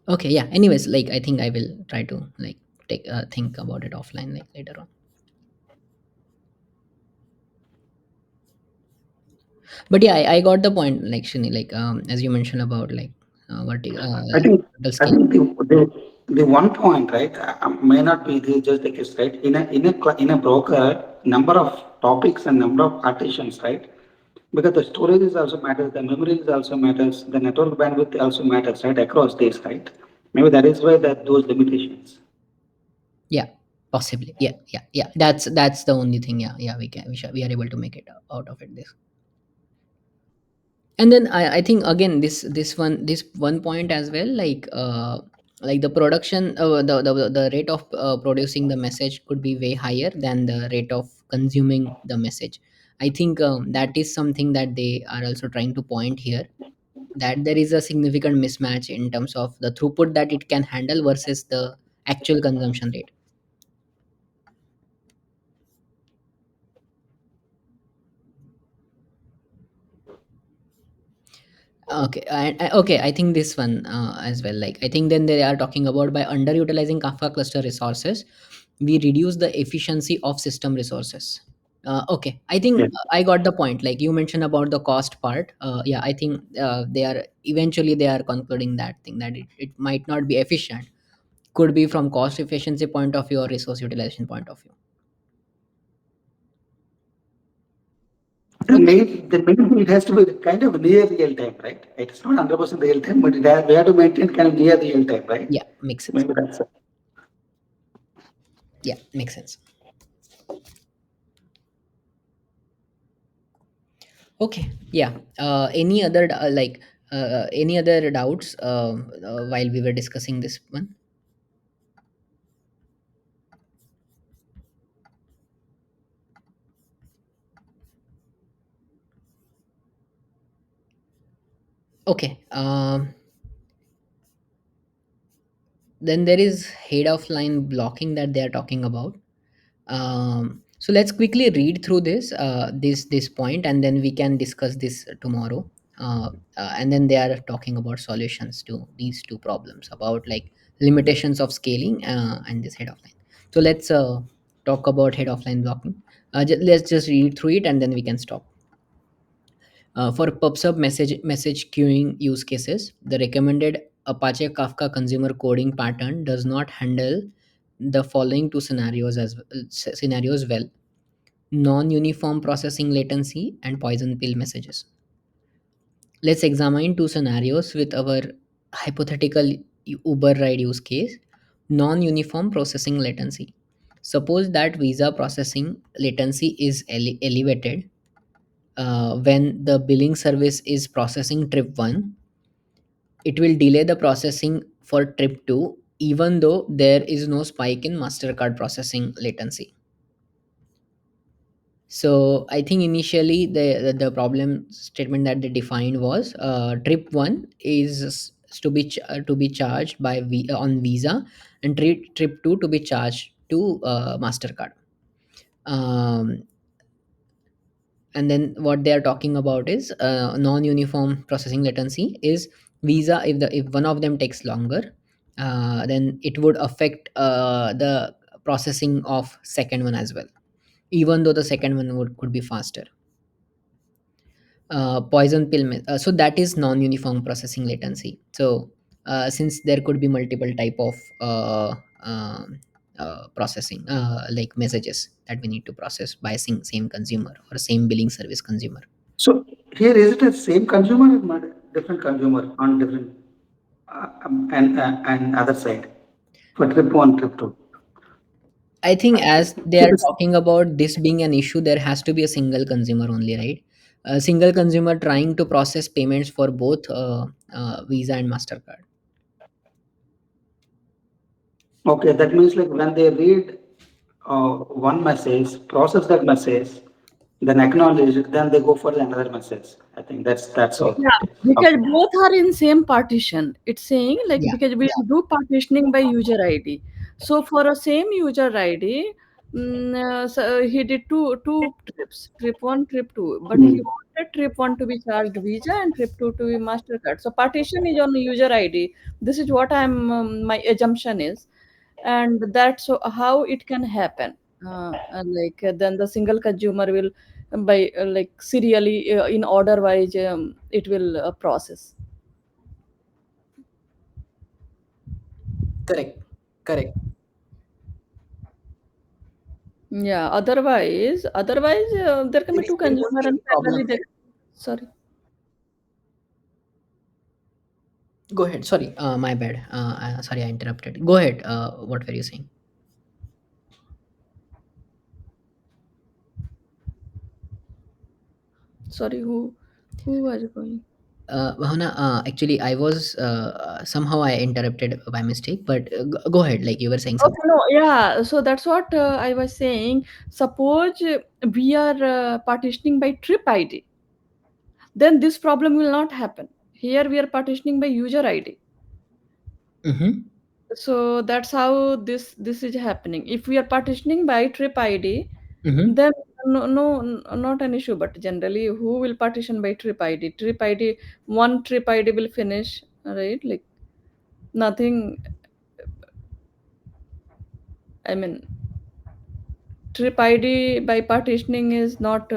Okay, yeah. Anyways, like I think I will try to like take think about it offline, like later on. But yeah, I got the point, like Shini, like as you mentioned about like I think the I scale. think the one point, right, may not be just the case, right? In a broker, number of topics and number of partitions, right? Because the storage is also matters, the memory is also matters, the network bandwidth also matters, right? Across these, right? Maybe that is why that those limitations. Yeah, possibly. Yeah, yeah, yeah. That's the only thing. Yeah, yeah. We are able to make it out of it. This. And then I think again this one point as well, like the production, the rate of producing the message could be way higher than the rate of consuming the message. I think that is something that they are also trying to point here, that there is a significant mismatch in terms of the throughput that it can handle versus the actual consumption rate. Okay, okay. I think this one as well. Like, I think then they are talking about by underutilizing Kafka cluster resources, we reduce the efficiency of system resources. Okay, I think Yes. I got the point. Like you mentioned about the cost part. Yeah, I think they are concluding that thing, that it might not be efficient. Could be from cost efficiency point of view or resource utilization point of view. Okay. The main thing, it has to be kind of near real time, right? It's not 100% real time, but we have to maintain kind of near real time, right? Yeah, makes sense. Maybe that's it. Yeah, makes sense. Okay, yeah. Any other any other doubts while we were discussing this one? Okay. Then there is head of line blocking that they are talking about. So let's quickly read through this point, and then we can discuss this tomorrow. And then they are talking about solutions to these two problems, about like limitations of scaling and this head of line. So let's talk about head of line blocking. Let's just read through it, and then we can stop. For PubSub message queuing use cases, the recommended Apache Kafka consumer coding pattern does not handle the following two scenarios well: non-uniform processing latency and poison pill messages. Let's examine two scenarios with our hypothetical Uber ride use case. Non-uniform processing latency. Suppose that visa processing latency is elevated when the billing service is processing trip 1. It will delay the processing for trip 2 even though there is no spike in Mastercard processing latency. So I think initially the problem statement that they defined was trip one is to be charged by on Visa, and trip two to be charged to Mastercard. Um, and then what they are talking about is non-uniform processing latency is Visa. If one of them takes longer, then it would affect the processing of second one as well, even though the second one could be faster. Poison pill so that is non-uniform processing latency. So since there could be multiple type of processing like messages that we need to process by same consumer or same billing service consumer. So here is it the same consumer or different consumer on different and other side for trip one, trip two? I think as they So are this, talking about this being an issue, there has to be a single consumer only, right? A single consumer trying to process payments for both Visa and Mastercard. okay, that means like when they read one message, process that message, then acknowledge it, then they go for another message. I think that's all. Yeah, because Okay. both are in same partition. It's saying like Yeah, because we do partitioning by user ID. So for a same user ID, so he did two trips, trip one, trip two. But he Hmm. wanted trip one to be charged Visa and trip two to be Mastercard. So partition is on user ID. This is what I'm my assumption is, and that's how it can happen. Then the single consumer will by like serially in order wise it will process. correct, correct. Yeah, otherwise there can be two There won't consumer be and any problem, parallelly they, right? sorry. Go ahead. Sorry, my bad. Sorry, I interrupted. Go ahead. What were you saying? Sorry, who was going? Bhavana, actually, I was somehow I interrupted by mistake, but go ahead. Like you were saying something. Okay, no, yeah, so that's what I was saying. Suppose we are partitioning by trip ID, then this problem will not happen. Here we are partitioning by user ID. Mm-hmm. So that's how this is happening. If we are partitioning by trip ID, Mm-hmm. then not an issue. But generally, who will partition by trip ID? Trip ID, one trip ID will finish, right? Like nothing. I mean, trip ID by partitioning is not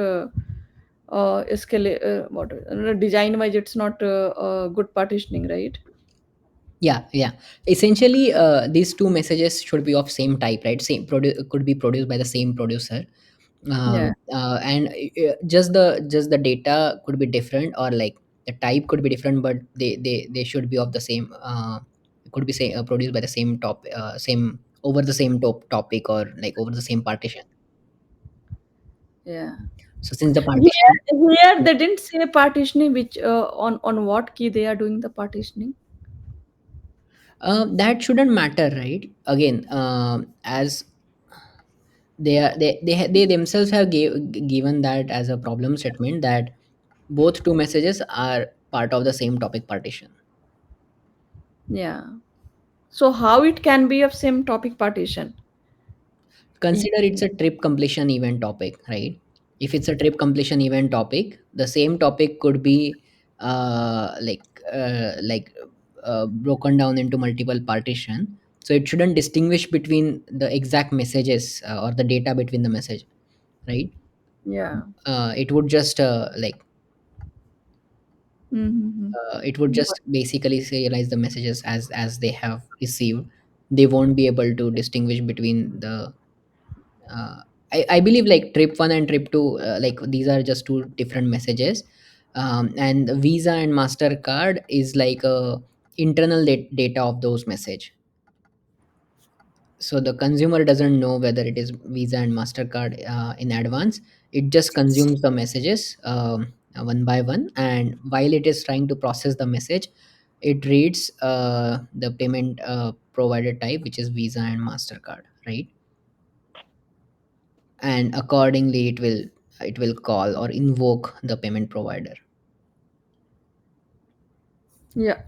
what design wise. It's not good partitioning, right? Yeah, yeah. Essentially, these two messages should be of same type, right? Same could be produced by the same producer, Yeah, and just the data could be different, or like the type could be different, but they should be of the same. Could be say produced by the same same over the same topic, or like over the same partition. yeah. So since the partition, Here they didn't say partitioning, which on what key they are doing the partitioning. that shouldn't matter, right? Again, as they themselves have given that as a problem statement, that both two messages are part of the same topic partition. Yeah. So how it can be of same topic partition? Y- Consider it's a trip completion event topic, right? If it's a trip completion event topic, the same topic could be uh, like like broken down into multiple partition, so it shouldn't distinguish between the exact messages or the data between the message, right? Yeah. It would just Mm-hmm. it would just basically serialize the messages as they have received. They won't be able to distinguish between the uh, I believe like trip 1 and trip 2, like these are just two different messages, and Visa and Mastercard is like a internal data of those message. So the consumer doesn't know whether it is Visa and Mastercard in advance. It just consumes the messages one by one, and while it is trying to process the message, it reads the payment provider type, which is Visa and Mastercard, right? And accordingly it will call or invoke the payment provider. Yeah.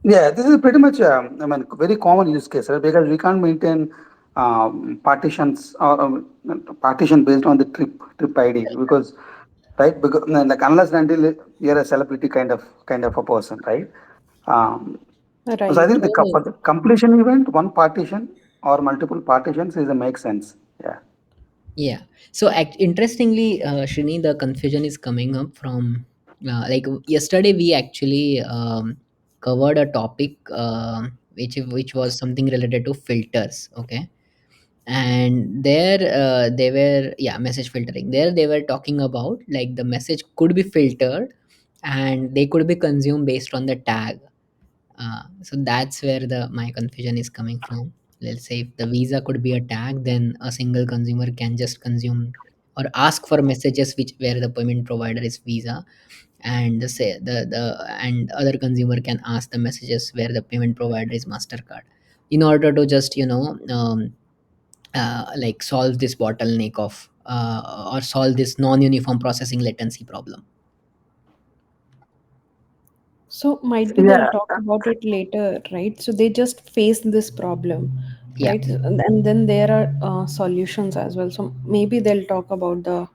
Yeah, this is pretty much, I mean, very common use case, right? Because we can't maintain partitions or partition based on the trip ID because, right? Because like unless and until you're a celebrity kind of a person, right? Um, so I Right. think Oh, for the completion event, one partition or multiple partitions is a make sense. Yeah. yeah. So interestingly, Shrini, the confusion is coming up from like yesterday we actually covered a topic which was something related to filters. Okay, and there they were, yeah, message filtering. There they were talking about like the message could be filtered and they could be consumed based on the tag. So that's where the my confusion is coming from. Let's say if the Visa could be a tag, then a single consumer can just consume or ask for messages which where the payment provider is Visa, and the and other consumer can ask the messages where the payment provider is Mastercard, in order to just like solve this bottleneck of or solve this non-uniform processing latency problem. So might be they'll Yeah. talk about it later, right? So they just face this problem, Yeah, right? And then there are solutions as well. So maybe they'll talk about the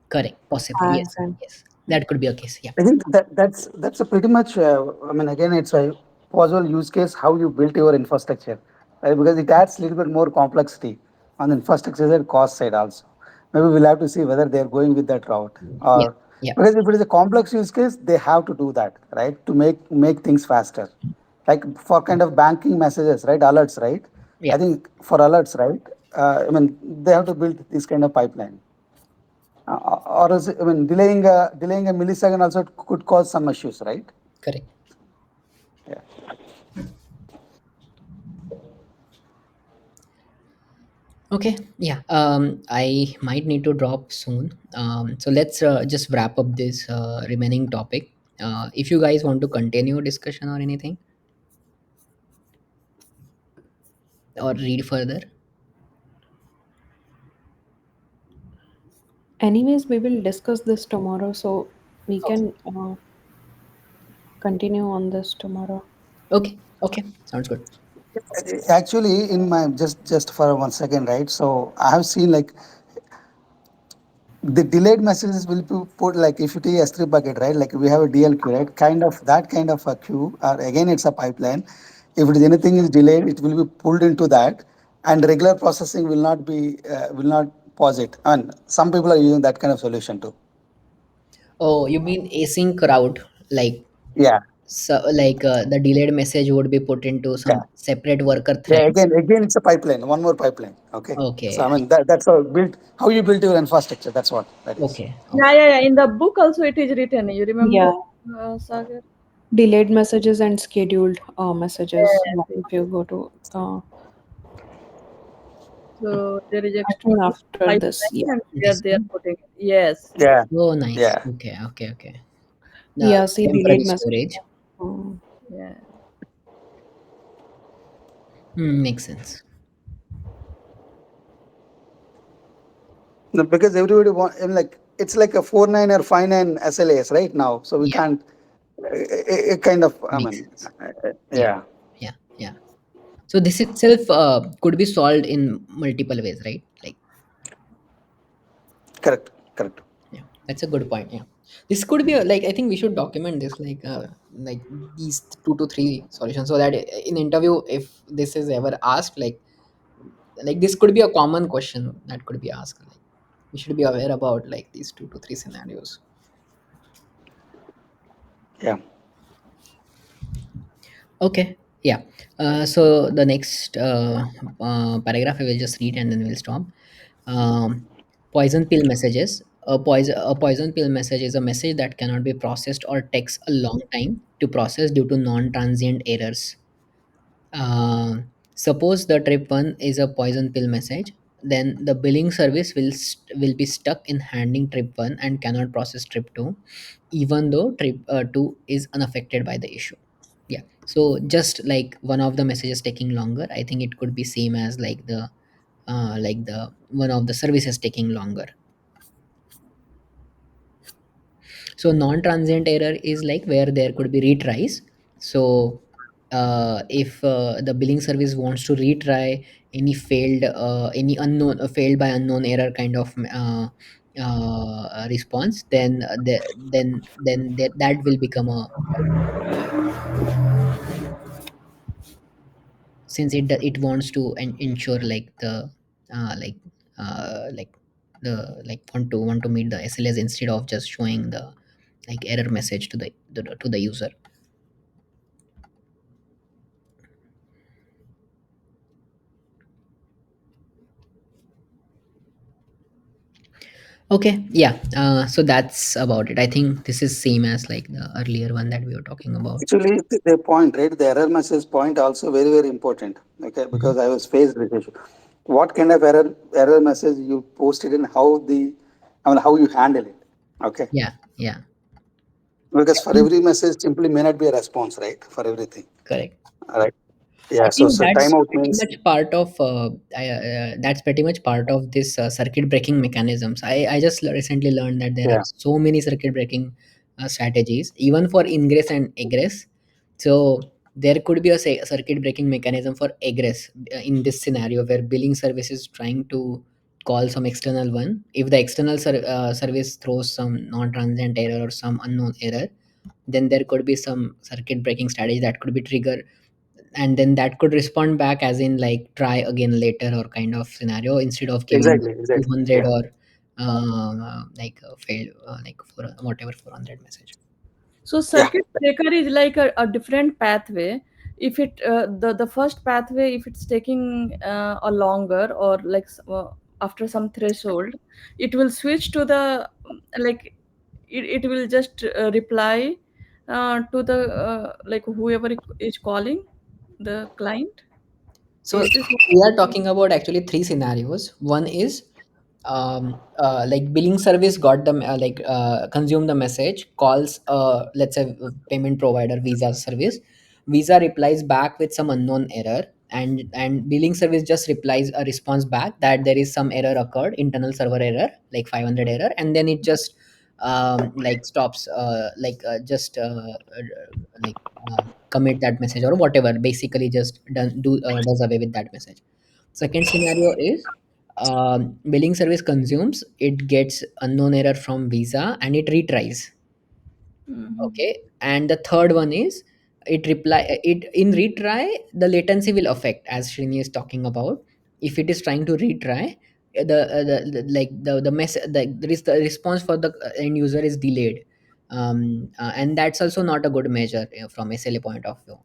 correct, possibly, tags yes, and yes, that could be a case, yeah. I think that's a pretty much. I mean, again, it's a possible use case how you built your infrastructure, right? Because it adds a little bit more complexity on the infrastructure side, cost side also. Maybe we'll have to see whether they're going with that route Yeah, or yeah, because if it is a complex use case, they have to do that, right? To make things faster, like for kind of banking messages, right? Alerts, right? I yeah. think for alerts, right? I mean, they have to build this kind of pipeline. Or else, I mean, delaying a millisecond also could cause some issues, right? Correct. Yeah. Okay, yeah. I might need to drop soon. So let's just wrap up this remaining topic. If you guys want to continue discussion or anything, or read further. anyways, we will discuss this tomorrow, so we Okay. can continue on this tomorrow. Okay. Okay. Sounds good. Actually, in my just for 1 second, right? So I have seen like the delayed messages will be put like if you take S3 bucket, right? Like we have a DL queue, right? Kind of that kind of a queue, or again it's a pipeline. If it is anything is delayed, it will be pulled into that, and regular processing will not pause it. And some people are using that kind of solution too. Oh, you mean async route, like, Yeah, so like the delayed message would be put into yeah. some separate worker Yeah, thread. again, it's a pipeline, one more pipeline. Okay. So Okay. I mean that's how you build your infrastructure. That's what that is. Okay. Yeah, Okay. yeah, yeah. In the book also it is written. You remember, Yeah, Sagar? delayed messages and scheduled messages. Yes. Like if you go to So there is I extra think after this, pipeline yeah, and there This they are one. putting it. Yes. Yeah, Oh, nice. yeah. Okay. Okay. Okay. yeah. See, delayed Temporary messages. storage. Um, Yeah. Makes sense. No, because everybody want and like it's like a 4.9 or 5.9 SLAs right now, so we Yeah. can't. It kind of. I Makes mean, sense. Yeah. yeah. Yeah. Yeah. So this itself could be solved in multiple ways, right? Like, Correct. Correct. yeah, that's a good point. Yeah, this could be like, I think we should document this, like these 2 to 3 solutions, so that in interview, if this is ever asked, like this could be a common question that could be asked. Like, we should be aware about like these 2 to 3 scenarios. Yeah. Okay. Yeah. So the next paragraph I will just read and then we'll stop. Poison pill messages. A poison pill message is a message that cannot be processed or takes a long time to process due to non-transient errors. Suppose the trip 1 is a poison pill message, then the billing service will be stuck in handling trip 1 and cannot process trip 2, even though trip 2 is unaffected by the issue. Yeah, so just like one of the messages taking longer, I think it could be same as like the one of the services taking longer. So non-transient error is like where there could be retries. So if the billing service wants to retry any failed any unknown failed by unknown error kind of response, then that will become a, since it wants to ensure like the like like the like want to meet the SLAs instead of just showing the like error message to the user. Okay, yeah. So that's about it. I think this is same as like the earlier one that we were talking about. Actually, the point, right? The error message point also very, very important. Okay, Mhm. because I was faced with issue. What kind of error message you posted and how how you handle it. Okay, Yeah, yeah. because I for think every message simply may not be a response, right? For everything, correct. all right? I Yeah. So think so that's timeout pretty means much part of that's pretty much part of this circuit breaking mechanisms. I just recently learned that there are yeah, so many circuit breaking strategies, even for ingress and egress. So there could be a circuit breaking mechanism for egress in this scenario where billing service is trying to call some external one. If the external service throws some non-transient error or some unknown error, then there could be some circuit breaking strategy that could be triggered, and then that could respond back as in like try again later or kind of scenario instead of giving exactly, exactly. 200 Yeah, or like failed like for whatever 400 message. So yeah. circuit breaker is like a different pathway. If it the first pathway, if it's taking a longer or like after some threshold, it will switch to the like it will just reply to the like whoever is calling the client. So Is this what we are you're saying? talking about actually three scenarios. One is like billing service got the consume the message, calls let's say payment provider Visa service. Visa replies back with some unknown error, and billing service just replies a response back that there is some error occurred, internal server error like 500 error, and then it just like stops just like commit that message or whatever, basically just does away with that message. Second scenario is billing service consumes, it gets unknown error from Visa and it retries. Mhm. Okay, and the third one is it in retry the latency will affect, as Srini is talking about. If it is trying to retry, the like the mess the response for the end user is delayed, and that's also not a good measure from SLA point of view.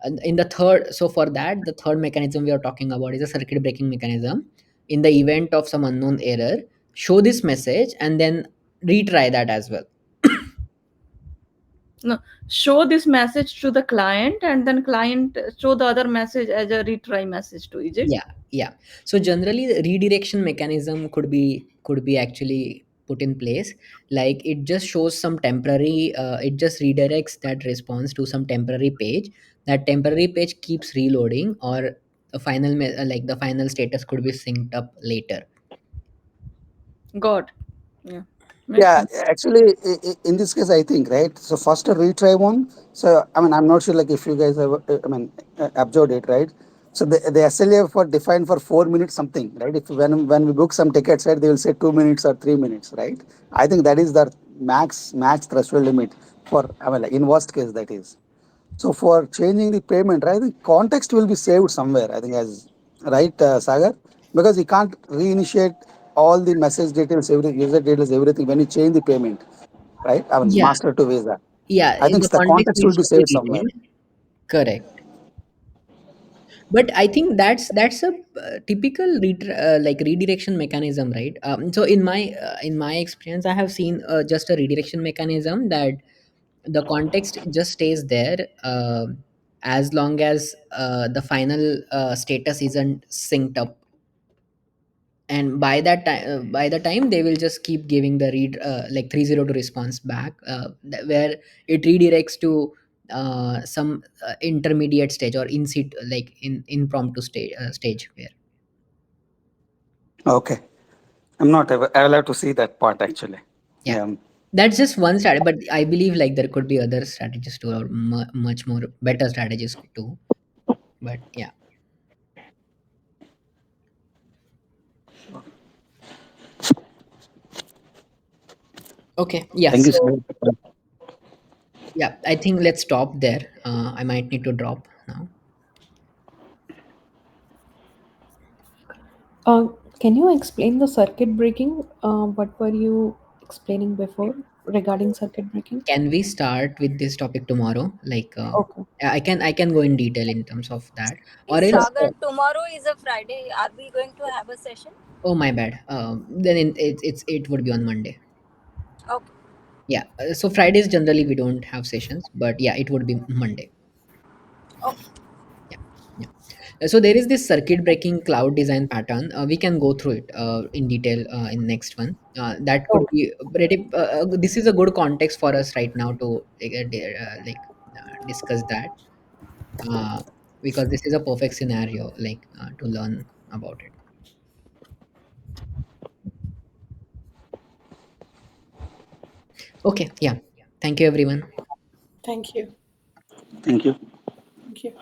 And in the third, so for that, the third mechanism we are talking about is a circuit breaking mechanism. In the event of some unknown error, show this message and then retry that as well. No, show this message to the client and then client show the other message as a retry message to, is it? Yeah, yeah. So generally the redirection mechanism could be actually put in place. Like it just shows some temporary it just redirects that response to some temporary page. That temporary page keeps reloading, or the like the final status could be synced up later. God. Yeah. Makes Yeah, sense. actually, in this case, I think, right. So first a retry one. So I mean, I'm not sure like if you guys have, I mean, observed it, right. So the SLA for defined for 4 minutes something, right. If when we book some tickets, right, they will say 2 minutes or 3 minutes, right. I think that is the max threshold limit for, I mean, like in worst case that is. So for changing the payment, right, the context will be saved somewhere. I think as right, Sagar, because you can't reinitiate all the message details, every user details, everything when you change the payment, right? I mean, Yeah, master to Visa. yeah. I think The the context context will needs be to be saved somewhere. retained. Correct. But I think that's a typical like redirection mechanism, right? So in my experience, I have seen just a redirection mechanism that the context just stays there as long as the final status isn't synced up, and by the time they will just keep giving the read like 302 response back, where it redirects to some intermediate stage or in sit like in impromptu stage where Okay. I'm not ever, I'll have to see that part actually. yeah, Yeah. that's just one strategy, but I believe like there could be other strategies too, or much more better strategies too. But yeah, okay, yeah. Thank you, So sir. yeah, I think let's stop there. I might need to drop now. Uh, can you explain the circuit breaking? What were you explaining before regarding circuit breaking? Can we start with this topic tomorrow? Like Okay. I can go in detail in terms of that, Hey, or else Sagar, tomorrow is a Friday. Are we going to have a session? oh my bad, then it would be on Monday. Okay. Yeah, so Fridays generally we don't have sessions, but yeah, it would be Monday. Okay. Yeah, yeah. So there is this circuit breaking cloud design pattern. We can go through it in detail in next one. That could Okay. be pretty. This is a good context for us right now to discuss that, uh, because this is a perfect scenario to learn about it. Okay, yeah. Thank you, everyone. Thank you. Thank you. Thank you.